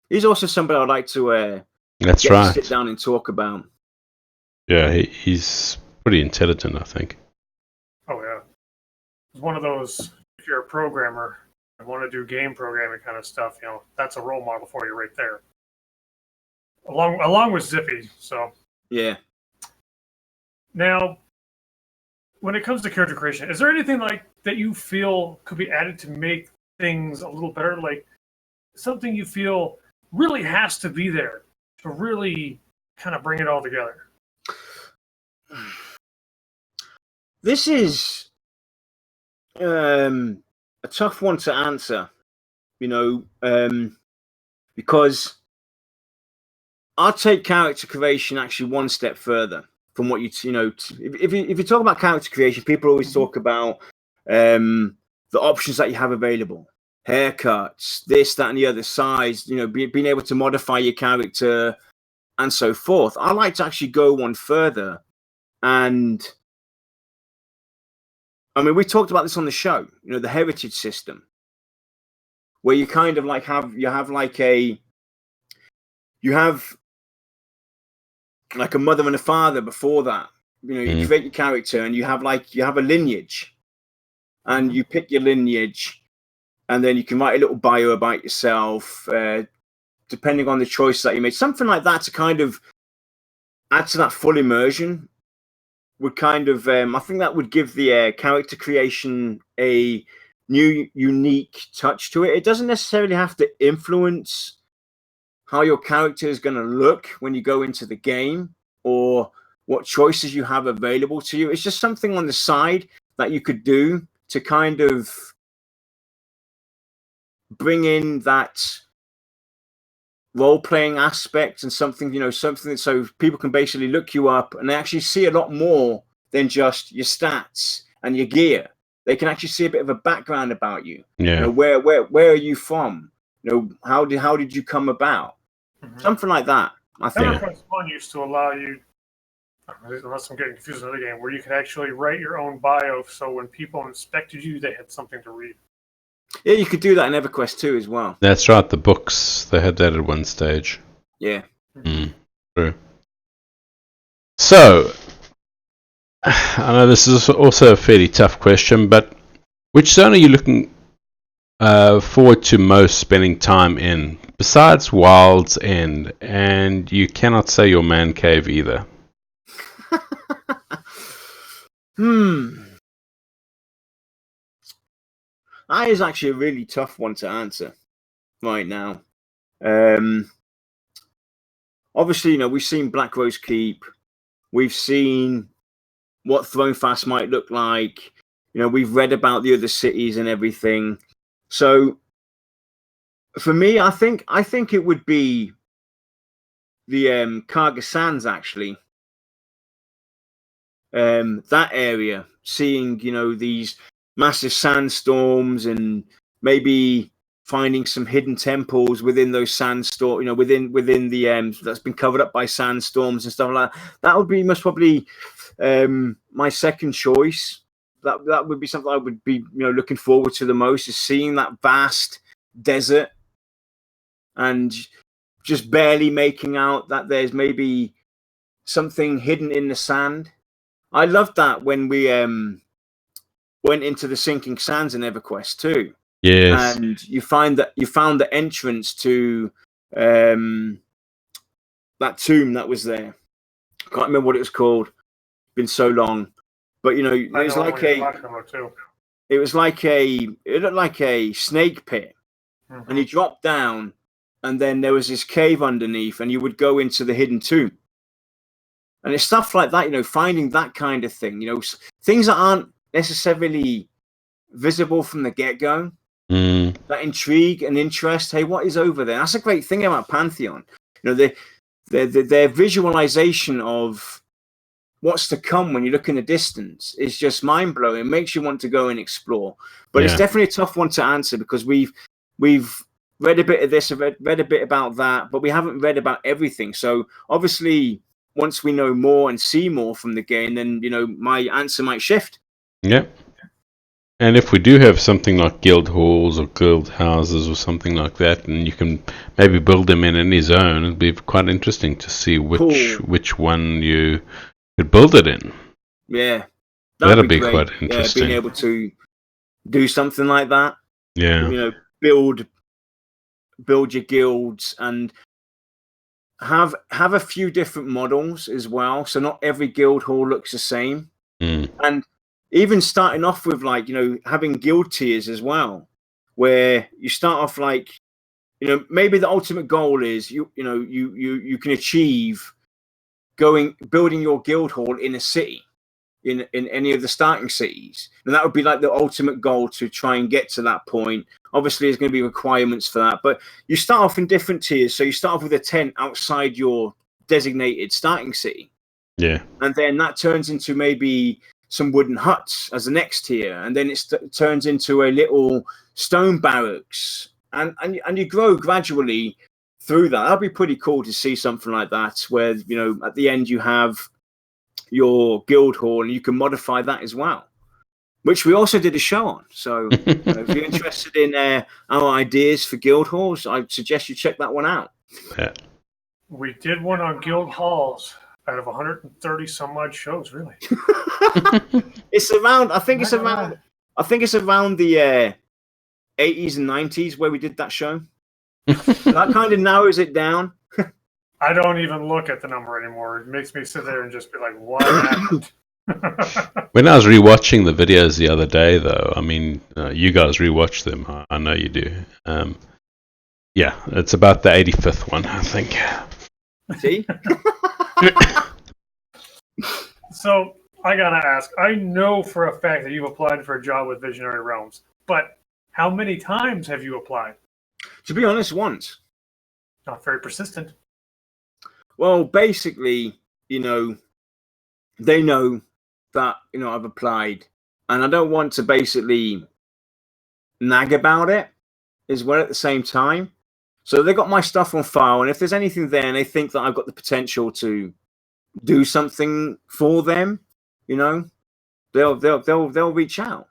Speaker 2: He's also somebody I'd like to sit down and talk about.
Speaker 3: Yeah, he's pretty intelligent, I think.
Speaker 4: Oh, yeah. It's one of those, if you're a programmer and want to do game programming kind of stuff, that's a role model for you right there. Along with Zippy, so.
Speaker 2: Yeah.
Speaker 4: Now, when it comes to character creation, is there anything like that you feel could be added to make things a little better? Like something you feel really has to be there to really kind of bring it all together?
Speaker 2: This is a tough one to answer, because I'll take character creation actually one step further from what if you talk about character creation, people always talk about the options that you have available, haircuts, this, that, and the other, size, being able to modify your character and so forth. I like to actually go one further. And I mean, we talked about this on the show, the heritage system, where you kind of like you have like a mother and a father before that. You create your character and you have a lineage, and you pick your lineage, and then you can write a little bio about yourself, depending on the choices that you made. Something like that to kind of add to that full immersion would kind of, I think that would give the character creation a new, unique touch to it. It doesn't necessarily have to influence how your character is going to look when you go into the game or what choices you have available to you. It's just something on the side that you could do to kind of bring in that role-playing aspect and something so people can basically look you up and they actually see a lot more than just your stats and your gear. They can actually see a bit of a background about you.
Speaker 3: Yeah.
Speaker 2: Where are you from? How did you come about? Something like that. I think.
Speaker 4: EverQuest 1 used to allow you, unless I'm getting confused with another game, where you could actually write your own bio, so when people inspected you, they had something to read.
Speaker 2: Yeah, you could do that in EverQuest 2 as well.
Speaker 3: That's right, the books, they had that at one stage.
Speaker 2: Yeah.
Speaker 3: True. So, I know this is also a fairly tough question, but which zone are you looking forward to most spending time in, besides Wild's End? And you cannot say your man cave either.
Speaker 2: That is actually a really tough one to answer right now. Obviously, we've seen Black Rose Keep. We've seen what Thronefast might look like. We've read about the other cities and everything. So, for me, I think it would be the Karga Sands, actually. That area, seeing, these massive sandstorms and maybe finding some hidden temples within those sandstorms, within the that's been covered up by sandstorms and stuff like that. That would be most probably my second choice. That would be something I would be looking forward to the most, is seeing that vast desert and just barely making out that there's maybe something hidden in the sand. I loved that when we went into the sinking sands in EverQuest 2.
Speaker 3: Yes.
Speaker 2: And you found the entrance to that tomb that was there. I can't remember what it was called. It's been so long. But it looked like a snake pit. And you dropped down, and then there was this cave underneath, and you would go into the hidden tomb. And it's stuff like that, finding that kind of thing, things that aren't necessarily visible from the get-go. That intrigue and interest. Hey, what is over there? That's a great thing about Pantheon. Their visualization of what's to come when you look in the distance is just mind-blowing. It makes you want to go and explore. But It's definitely a tough one to answer, because we've read a bit of this, read a bit about that, but we haven't read about everything. So obviously, once we know more and see more from the game, then my answer might shift.
Speaker 3: Yeah. And if we do have something like guild halls or guild houses or something like that, and you can maybe build them in any zone, it'd be quite interesting to see which one you could build it in.
Speaker 2: Yeah.
Speaker 3: That'd be quite interesting.
Speaker 2: Being able to do something like that.
Speaker 3: Yeah.
Speaker 2: Build your guilds and have a few different models as well. So not every guild hall looks the same. And even starting off with having guild tiers as well, where you start off maybe the ultimate goal is you can achieve building your guild hall in a city, in any of the starting cities, and that would be like the ultimate goal to try and get to that point. Obviously, there's going to be requirements for that, but you start off in different tiers. So you start off with a tent outside your designated starting city.
Speaker 3: Yeah.
Speaker 2: And then that turns into maybe some wooden huts as the next tier, and then it turns into a little stone barracks, and you grow gradually through that. That'd be pretty cool to see something like that, where at the end you have your guild hall, and you can modify that as well, which we also did a show on. So if you're interested in our ideas for guild halls, I suggest you check that one out.
Speaker 3: Yeah.
Speaker 4: We did one on guild halls out of 130 some odd shows, really.
Speaker 2: It's around. I think it's around the 80s and 90s where we did that show. That kind of narrows it down.
Speaker 4: I don't even look at the number anymore. It makes me sit there and just be like, what happened?
Speaker 3: When I was rewatching the videos the other day, though, I mean, you guys rewatch them. I know you do. Yeah, it's about the 85th one, I think.
Speaker 2: See?
Speaker 4: So I gotta ask. I know for a fact that you've applied for a job with Visionary Realms, but how many times have you applied?
Speaker 2: To be honest, once.
Speaker 4: Not very persistent.
Speaker 2: Well, basically, they know that I've applied, and I don't want to basically nag about it as well at the same time. So they got my stuff on file, and if there's anything there and they think that I've got the potential to do something for them, they'll reach out.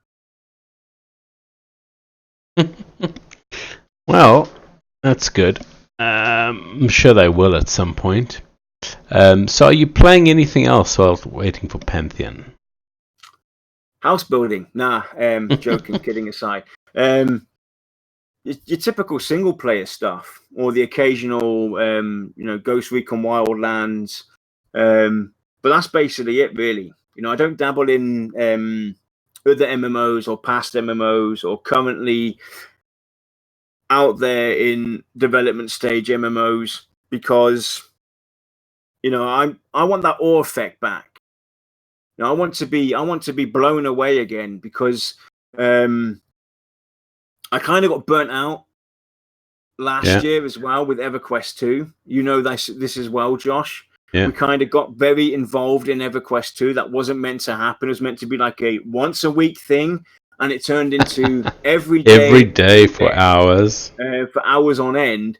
Speaker 3: Well, that's good. I'm sure they will at some point. So are you playing anything else while waiting for Pantheon?
Speaker 2: House building? Nah, joking, kidding aside. Your typical single player stuff, or the occasional, Ghost Recon Wildlands. But that's basically it, really. I don't dabble in other MMOs or past MMOs or currently out there in development stage MMOs because, I want that awe effect back. I want to be blown away again because I kind of got burnt out last year as well with EverQuest 2. This as well, Josh. Yeah. We kind of got very involved in EverQuest 2. That wasn't meant to happen. It was meant to be like a once a week thing, and it turned into every day
Speaker 3: for hours.
Speaker 2: For hours on end.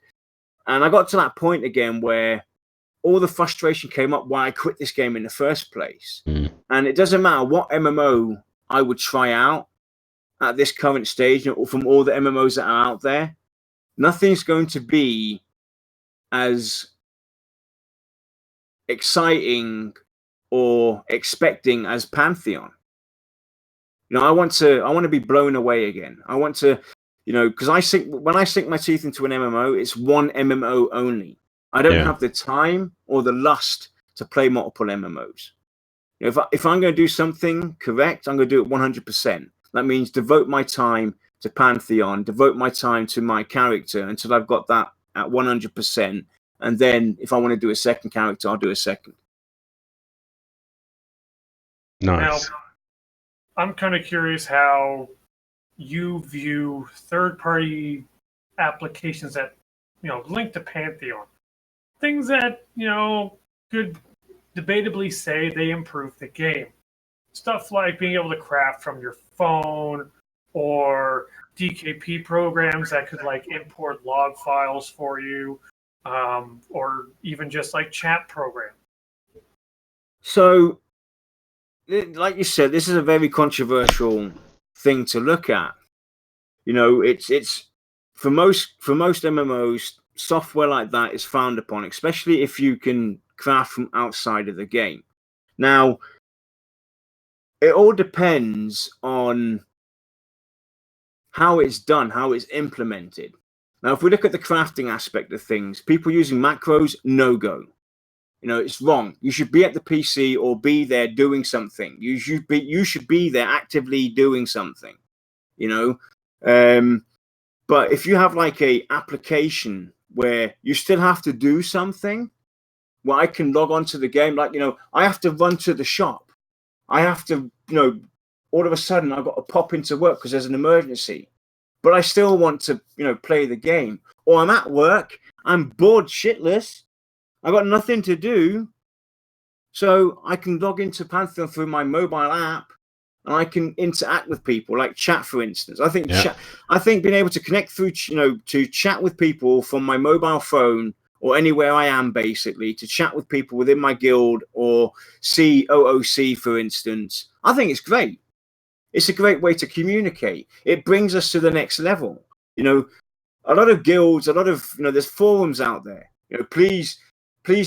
Speaker 2: And I got to that point again where all the frustration came up why I quit this game in the first place. Mm. And it doesn't matter what MMO I would try out at this current stage, from all the MMOs that are out there, nothing's going to be as exciting or expecting as Pantheon. I want to be blown away again. I want to, because when I sink my teeth into an MMO, it's one MMO only. I don't have the time or the lust to play multiple MMOs. If I'm going to do something correct, I'm going to do it 100%. That means devote my time to Pantheon, devote my time to my character until I've got that at 100%. And then if I want to do a second character, I'll do a second.
Speaker 3: Nice.
Speaker 4: Now, I'm kind of curious how you view third-party applications that, link to Pantheon. Things that, could debatably say they improve the game. Stuff like being able to craft from your phone or DKP programs that could import log files for you, or even just chat program.
Speaker 2: So, like you said, this is a very controversial thing to look at. It's for most MMOs, software like that is frowned upon, especially if you can craft from outside of the game. Now, it all depends on how it's done, how it's implemented. Now, if we look at the crafting aspect of things, people using macros, no go. It's wrong. You should be at the PC or be there doing something. You should be there actively doing something. But if you have a application where you still have to do something, where I can log on to the game, I have to run to the shop. I have to, all of a sudden I've got to pop into work because there's an emergency. But I still want to, play the game. Or I'm at work, I'm bored shitless, I've got nothing to do. So I can log into Pantheon through my mobile app, and I can interact with people, like chat, for instance. I think being able to connect through, to chat with people from my mobile phone or anywhere I am, basically, to chat with people within my guild or see OOC, for instance, I think it's great. It's a great way to communicate. It brings us to the next level. A lot of guilds, there's forums out there. Please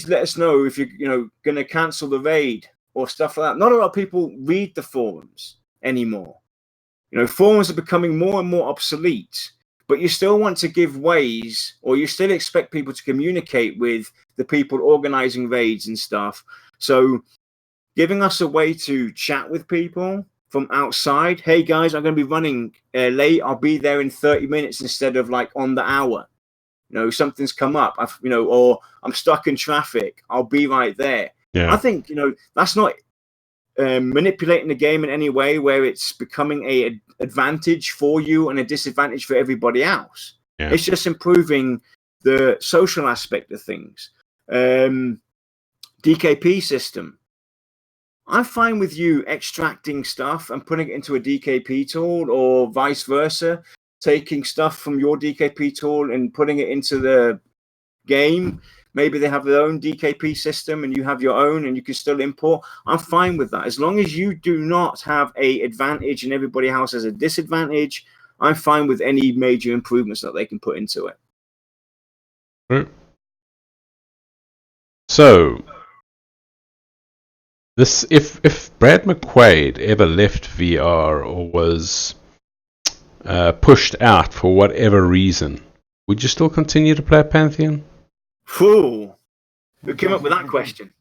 Speaker 2: let us know if you're going to cancel the raid or stuff like that. Not a lot of people read the forums anymore. Forums are becoming more and more obsolete, but you still want to give ways, or you still expect people to communicate with the people organizing raids and stuff. So giving us a way to chat with people from outside. Hey guys, I'm going to be running late. I'll be there in 30 minutes instead of like on the hour. Something's come up, or I'm stuck in traffic. I'll be right there.
Speaker 3: Yeah.
Speaker 2: I think, that's not manipulating the game in any way where it's becoming a advantage for you and a disadvantage for everybody else.
Speaker 3: Yeah.
Speaker 2: It's just improving the social aspect of things. DKP system. I'm fine with you extracting stuff and putting it into a DKP tool, or vice versa, taking stuff from your DKP tool and putting it into the game. Maybe they have their own DKP system and you have your own, and you can still import. I'm fine with that. As long as you do not have an advantage and everybody else has a disadvantage, I'm fine with any major improvements that they can put into it.
Speaker 3: Right. So, if Brad McQuaid ever left VR or was pushed out for whatever reason, would you still continue to play Pantheon?
Speaker 2: Who came up with that question?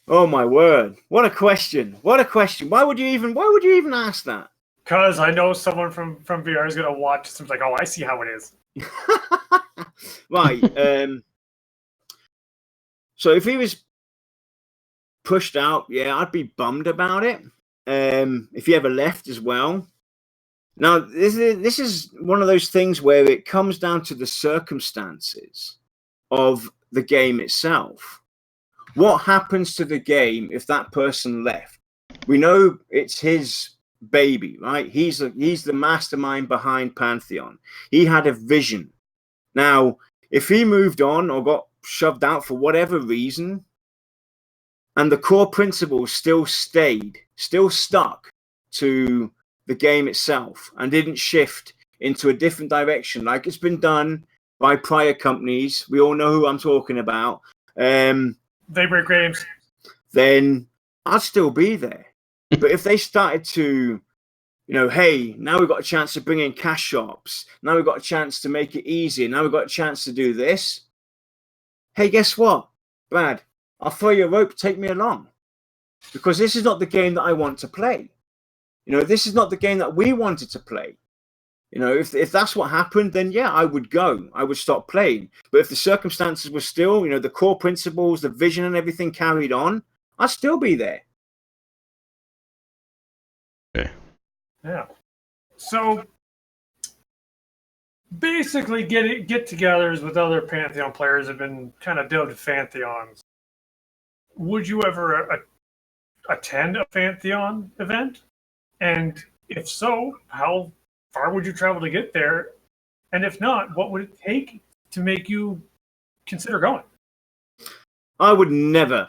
Speaker 2: Oh my word! What a question! What a question! Why would you even ask that?
Speaker 4: Because I know someone from VR is going to watch this and be like, oh, I see how it is.
Speaker 2: Right. So if he was pushed out, yeah, I'd be bummed about it. If he ever left as well. Now, this is one of those things where it comes down to the circumstances of the game itself. What happens to the game if that person left? We know it's his baby, right? He's the mastermind behind Pantheon. He had a vision. Now, if he moved on or got shoved out for whatever reason, and the core principles still stuck to the game itself and didn't shift into a different direction like it's been done by prior companies, we all know who I'm talking about,
Speaker 4: They break games.
Speaker 2: Then I'd still be there. But if they started to, hey, now we've got a chance to bring in cash shops, now we've got a chance to make it easier, now we've got a chance to do this, hey, guess what, Brad? I'll throw you a rope, take me along. Because this is not the game that I want to play. This is not the game that we wanted to play. If that's what happened, then yeah, I would go. I would stop playing. But if the circumstances were still, the core principles, the vision and everything carried on, I'd still be there.
Speaker 3: Okay.
Speaker 4: Yeah. So basically get-togethers with other Pantheon players have been kind of dubbed Pantheons. Would you ever attend a Pantheon event? And if so, how far would you travel to get there? And if not, what would it take to make you consider going?
Speaker 2: I would never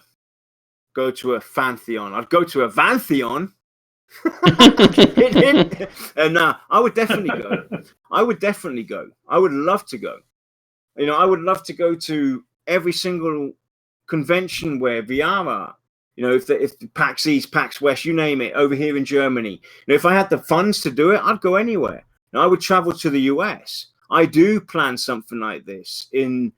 Speaker 2: go to a Pantheon. I'd go to a Pantheon. No, I would definitely go. I would love to go. I would love to go to every single convention where VR are. If the PAX East, PAX West, you name it, over here in Germany. If I had the funds to do it, I'd go anywhere. I would travel to the US. I do plan something like this in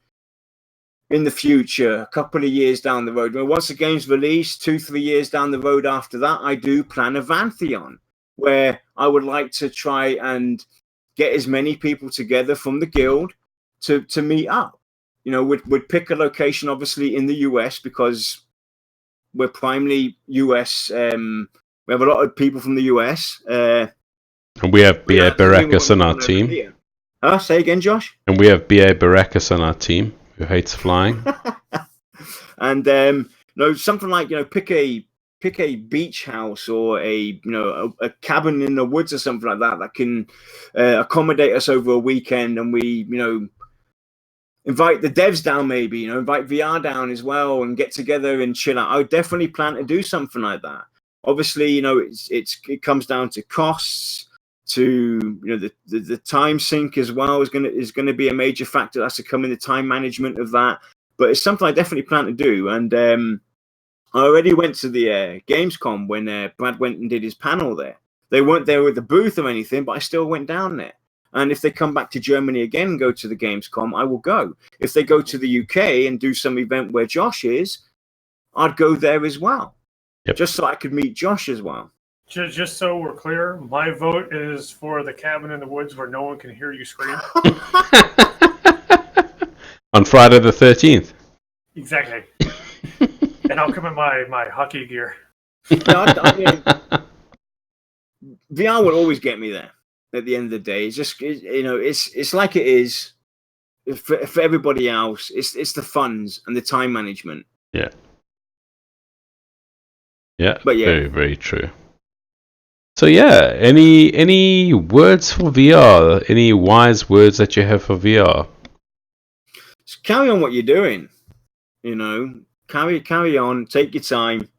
Speaker 2: the future, a couple of years down the road. Once the game's released, 2-3 years down the road after that, I do plan a Pantheon where I would like to try and get as many people together from the guild to meet up. We'd pick a location, obviously, in the US because we're primarily US. We have a lot of people from the US.
Speaker 3: And we have B.A. Baracus on our team.
Speaker 2: Say again, Josh?
Speaker 3: And we have B.A. Baracus on our team, who hates flying.
Speaker 2: And something like pick a beach house or a cabin in the woods or something like that can accommodate us over a weekend, and we invite the devs down, maybe invite VR down as well, and get together and chill out. I would definitely plan to do something like that. Obviously, it comes down to costs, to the time sink as well is gonna be a major factor. That's to come in the time management of that. But it's something I definitely plan to do. And I already went to the Gamescom when Brad went and did his panel there. They weren't there with the booth or anything, but I still went down there. And if they come back to Germany again and go to the Gamescom, I will go. If they go to the UK and do some event where Josh is, I'd go there as well. Yep. Just so I could meet Josh as well.
Speaker 4: Just so we're clear, my vote is for the cabin in the woods where no one can hear you scream.
Speaker 3: On Friday the 13th.
Speaker 4: Exactly. And I'll come in my hockey gear.
Speaker 2: VR will always get me there at the end of the day. It's just, it's like it is for everybody else. It's the funds and the time management.
Speaker 3: Yeah. Yeah,
Speaker 2: but yeah,
Speaker 3: very, very true. So yeah, any words for VR? Any wise words that you have for VR?
Speaker 2: Just carry on what you're doing. Carry on. Take your time.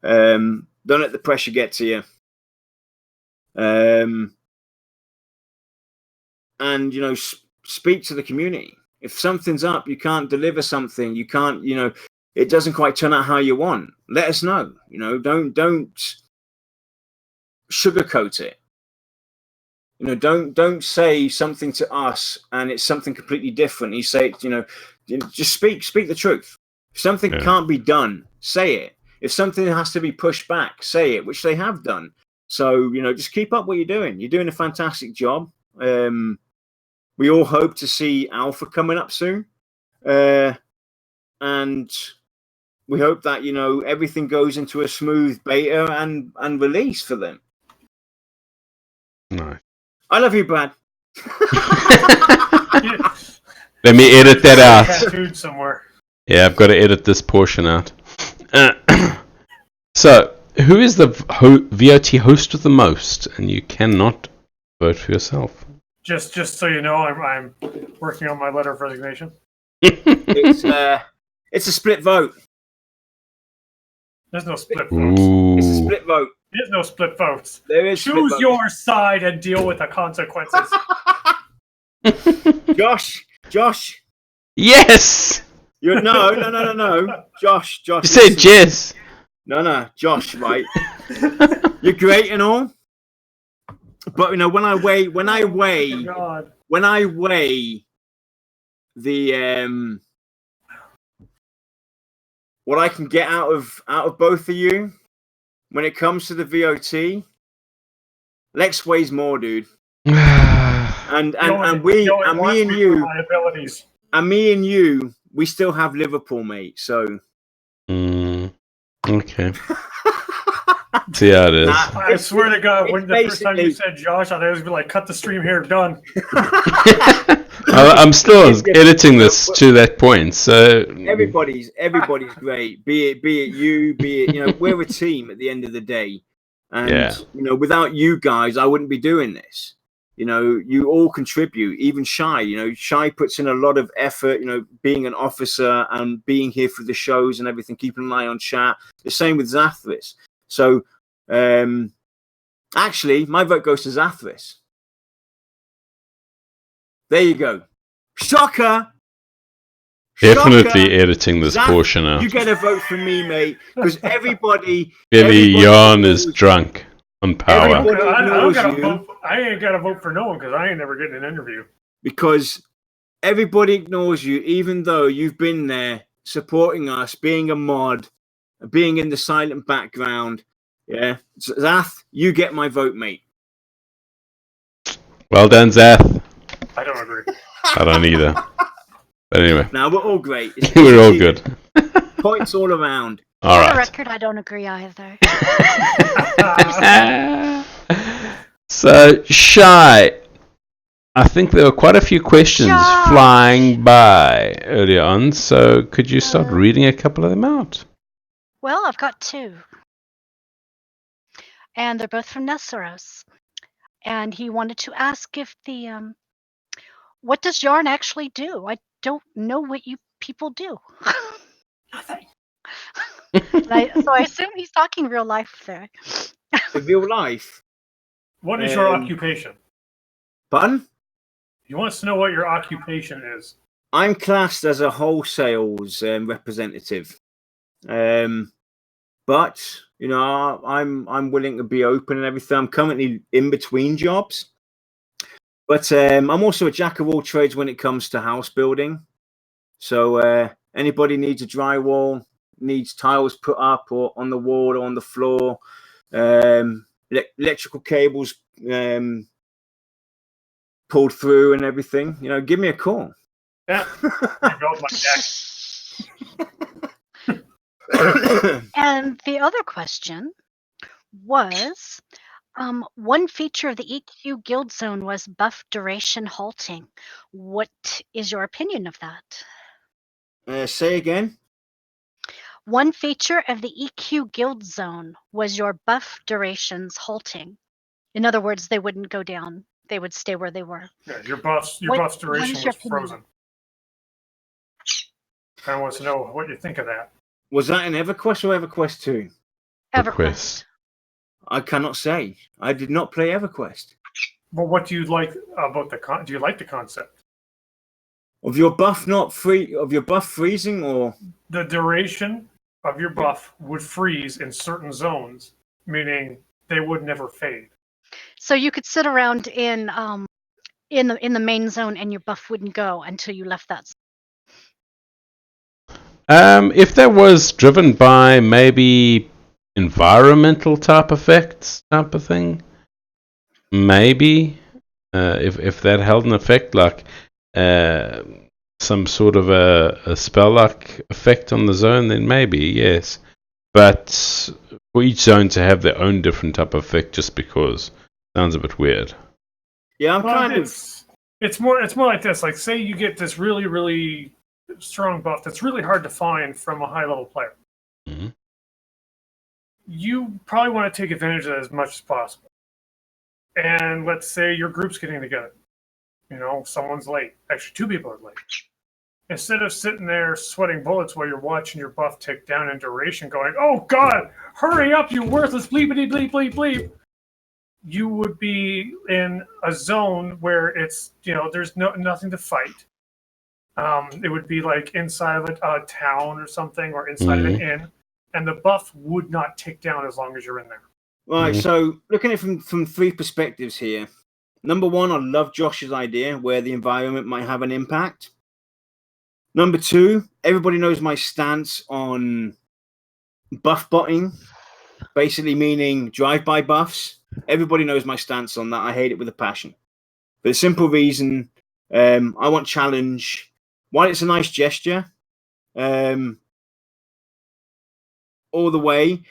Speaker 2: Don't let the pressure get to you. And speak to the community. If something's up, you can't deliver something. You can't. It doesn't quite turn out how you want. Let us know. Don't sugarcoat it. Don't say something to us and it's something completely different. You say, just speak the truth. If something can't be done, say it. If something has to be pushed back, say it, which they have done. So, just keep up what you're doing. You're doing a fantastic job. We all hope to see Alpha coming up soon. And we hope that, everything goes into a smooth beta and release for them.
Speaker 3: No.
Speaker 2: I love you, Brad.
Speaker 3: Let me edit that out.
Speaker 4: Tattooed somewhere.
Speaker 3: Yeah, I've got to edit this portion out. So, who is the VOT host of the most? And you cannot vote for yourself.
Speaker 4: Just so you know, I'm working on my letter of resignation.
Speaker 2: It's a split vote.
Speaker 4: There's no split votes.
Speaker 2: It's a split vote.
Speaker 4: There's no split votes.
Speaker 2: There is.
Speaker 4: Choose your side and deal with the consequences.
Speaker 2: Josh.
Speaker 3: Yes.
Speaker 2: No. Josh.
Speaker 3: You said Jess.
Speaker 2: No, Josh. Right. You're great and all, but when I weigh the what I can get out of both of you when it comes to the VOT, Lex weighs more, dude. and me and you, we still have Liverpool, mate. So
Speaker 3: okay. See how it is.
Speaker 4: I swear to God, when the first time you said Josh, I was like, cut the stream here, done.
Speaker 3: I'm still editing this to that point, so
Speaker 2: everybody's great. Be it you, we're a team at the end of the day, and without you guys, I wouldn't be doing this. You all contribute. Even Shy, Shy puts in a lot of effort. Being an officer and being here for the shows and everything, keeping an eye on chat. The same with Zathris. So, actually, my vote goes to Zathris. There you go. Shocker!
Speaker 3: Definitely editing this portion out.
Speaker 2: You get a vote from me, mate, because everybody...
Speaker 3: Billy Yarn is drunk on power.
Speaker 4: I ain't got to vote for no one because I ain't never getting an interview.
Speaker 2: Because everybody ignores you, even though you've been there supporting us, being a mod, being in the silent background. Yeah. Zath, you get my vote, mate.
Speaker 3: Well done, Zath.
Speaker 4: I don't agree.
Speaker 3: I don't either. But anyway.
Speaker 2: Now we're all great.
Speaker 3: We're all good.
Speaker 2: Points all around.
Speaker 3: All right.
Speaker 5: For the record, I don't agree either.
Speaker 3: So, Shy, I think there were quite a few questions flying by earlier on, so could you start reading a couple of them out?
Speaker 5: Well, I've got two. And they're both from Nesseros. And he wanted to ask if what does Yarn actually do? I don't know what you people do.
Speaker 4: Nothing.
Speaker 5: So I assume he's talking real life there.
Speaker 2: In real life.
Speaker 4: What is your occupation?
Speaker 2: Pardon?
Speaker 4: He wants to know what your occupation is.
Speaker 2: I'm classed as a wholesales representative. But you know, I'm willing to be open and everything. I'm currently in between jobs, but I'm also a jack of all trades when it comes to house building. So anybody needs a drywall, needs tiles put up or on the wall or on the floor, electrical cables pulled through and everything, you know, give me a call.
Speaker 4: Yeah, I built my deck.
Speaker 5: And the other question was, one feature of the EQ Guild Zone was buff duration halting. What is your opinion of that?
Speaker 2: Say again?
Speaker 5: One feature of the EQ Guild Zone was your buff durations halting. In other words, they wouldn't go down. They would stay where they were.
Speaker 4: Yeah, your buff's duration was frozen. Kind of wants to know what you think of that.
Speaker 2: Was that in EverQuest or EverQuest 2?
Speaker 5: EverQuest.
Speaker 2: I cannot say. I did not play EverQuest.
Speaker 4: But what do you like about do you like the concept?
Speaker 2: Of your buff freezing, or
Speaker 4: the duration of your buff would freeze in certain zones, meaning they would never fade.
Speaker 5: So you could sit around in the main zone and your buff wouldn't go until you left that zone.
Speaker 3: If that was driven by maybe environmental type effects type of thing, maybe if that held an effect, like some sort of a spell-like effect on the zone, then maybe, yes. But for each zone to have their own different type of effect just because sounds a bit weird.
Speaker 2: Yeah,
Speaker 4: it's more like this. Like, say you get this really, really strong buff that's really hard to find from a high level player.
Speaker 3: Mm-hmm.
Speaker 4: You probably want to take advantage of that as much as possible. And let's say your group's getting together. You know, someone's late. Actually, two people are late. Instead of sitting there sweating bullets while you're watching your buff tick down in duration, going, "Oh God, hurry up, you worthless bleepity bleep bleep bleep," you would be in a zone where it's, you know, there's nothing to fight. It would be like inside of a town or something, or inside of an inn, and the buff would not tick down as long as you're in there.
Speaker 2: Right, so looking at it from three perspectives here. Number one, I love Josh's idea where the environment might have an impact. Number two, everybody knows my stance on buff botting, basically meaning drive-by buffs. Everybody knows my stance on that. I hate it with a passion. For the simple reason, I want challenge. While it's a nice gesture, all the way.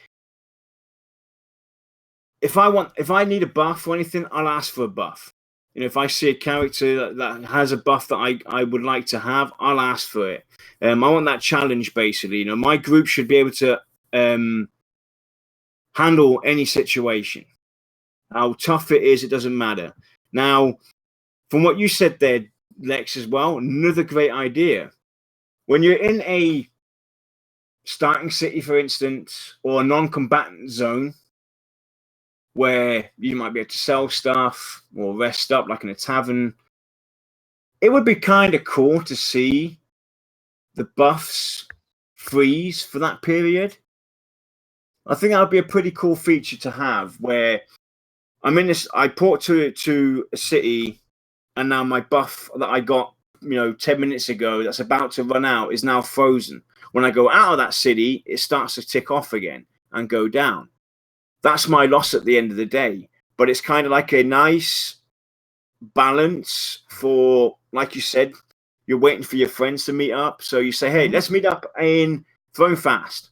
Speaker 2: If I need a buff or anything, I'll ask for a buff. You know, if I see a character that has a buff that I would like to have, I'll ask for it. I want that challenge, basically. You know, my group should be able to handle any situation. How tough it is, it doesn't matter. Now, from what you said there, Lex, as well, another great idea. When you're in a starting city, for instance, or a non-combatant zone, where you might be able to sell stuff or rest up, like in a tavern, it would be kind of cool to see the buffs freeze for that period. I think that would be a pretty cool feature to have, where I'm in this, I port to a city, and now my buff that I got, 10 minutes ago, that's about to run out, is now frozen. When I go out of that city, it starts to tick off again and go down. That's my loss at the end of the day. But it's kind of like a nice balance for, like you said, you're waiting for your friends to meet up. So you say, hey, let's meet up in Throne Fast.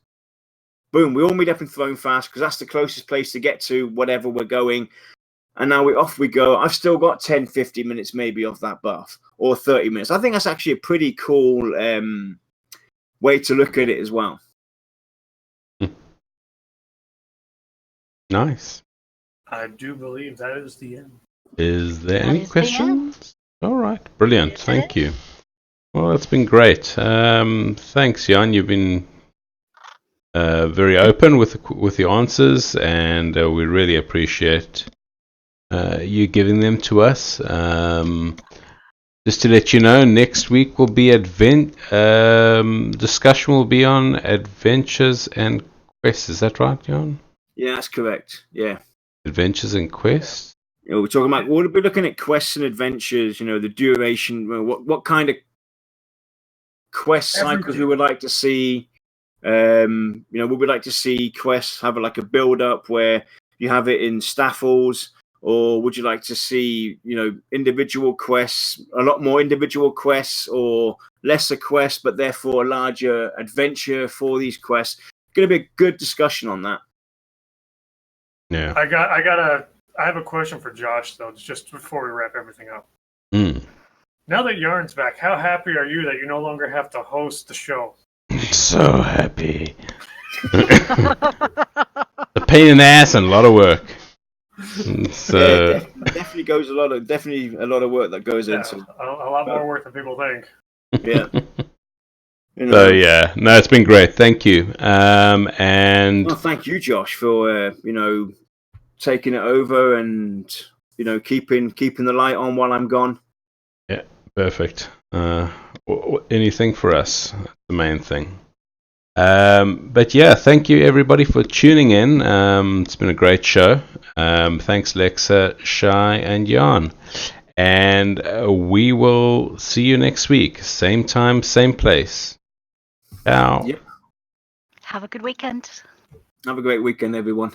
Speaker 2: Boom, we all meet up in Throne Fast because that's the closest place to get to whatever we're going. and now off we go. I've still got 10, 50 minutes maybe of that buff, or 30 minutes. I think that's actually a pretty cool way to look at it as well.
Speaker 3: Nice.
Speaker 4: I do believe that is the end.
Speaker 3: Is there
Speaker 5: That
Speaker 3: any
Speaker 5: is the
Speaker 3: questions? All right, brilliant.
Speaker 5: Yes, it
Speaker 3: Thank
Speaker 5: is.
Speaker 3: you. Well, it's been great. Thanks, Jan. You've been very open with your answers, and we really appreciate you giving them to us. Just to let you know, next week will be discussion will be on adventures and quests. Is that right, Jan?
Speaker 2: Yeah, that's correct. Yeah.
Speaker 3: Adventures and quests.
Speaker 2: You know, we're talking about. We'll be looking at quests and adventures. You know, the duration. What kind of quest cycles we would like to see. You know, we would like to see quests have like a build up where you have it in staffles, or would you like to see, you know, individual quests, a lot more individual quests, or lesser quests, but therefore a larger adventure for these quests? Going to be a good discussion on that.
Speaker 3: Yeah.
Speaker 4: I have a question for Josh though, just before we wrap everything up. Now that Yarn's back, how happy are you that you no longer have to host the show?
Speaker 3: So happy. A pain in the ass and a lot of work. So
Speaker 2: Yeah, definitely goes a lot of work that goes into
Speaker 4: a lot more work than people think.
Speaker 2: Yeah. You know,
Speaker 3: so yeah, no, it's been great. Thank you. And
Speaker 2: well, thank you, Josh, for you know, taking it over and, you know, keeping the light on while I'm gone.
Speaker 3: yeah, perfect. Anything for us, the main thing. But yeah, thank you everybody for tuning in. It's been a great show. Thanks Lexa, Shai, and Jan. And we will see you next week. Same time, same place. Ciao.
Speaker 2: Yep.
Speaker 5: Have a good weekend.
Speaker 2: Have a great weekend, everyone.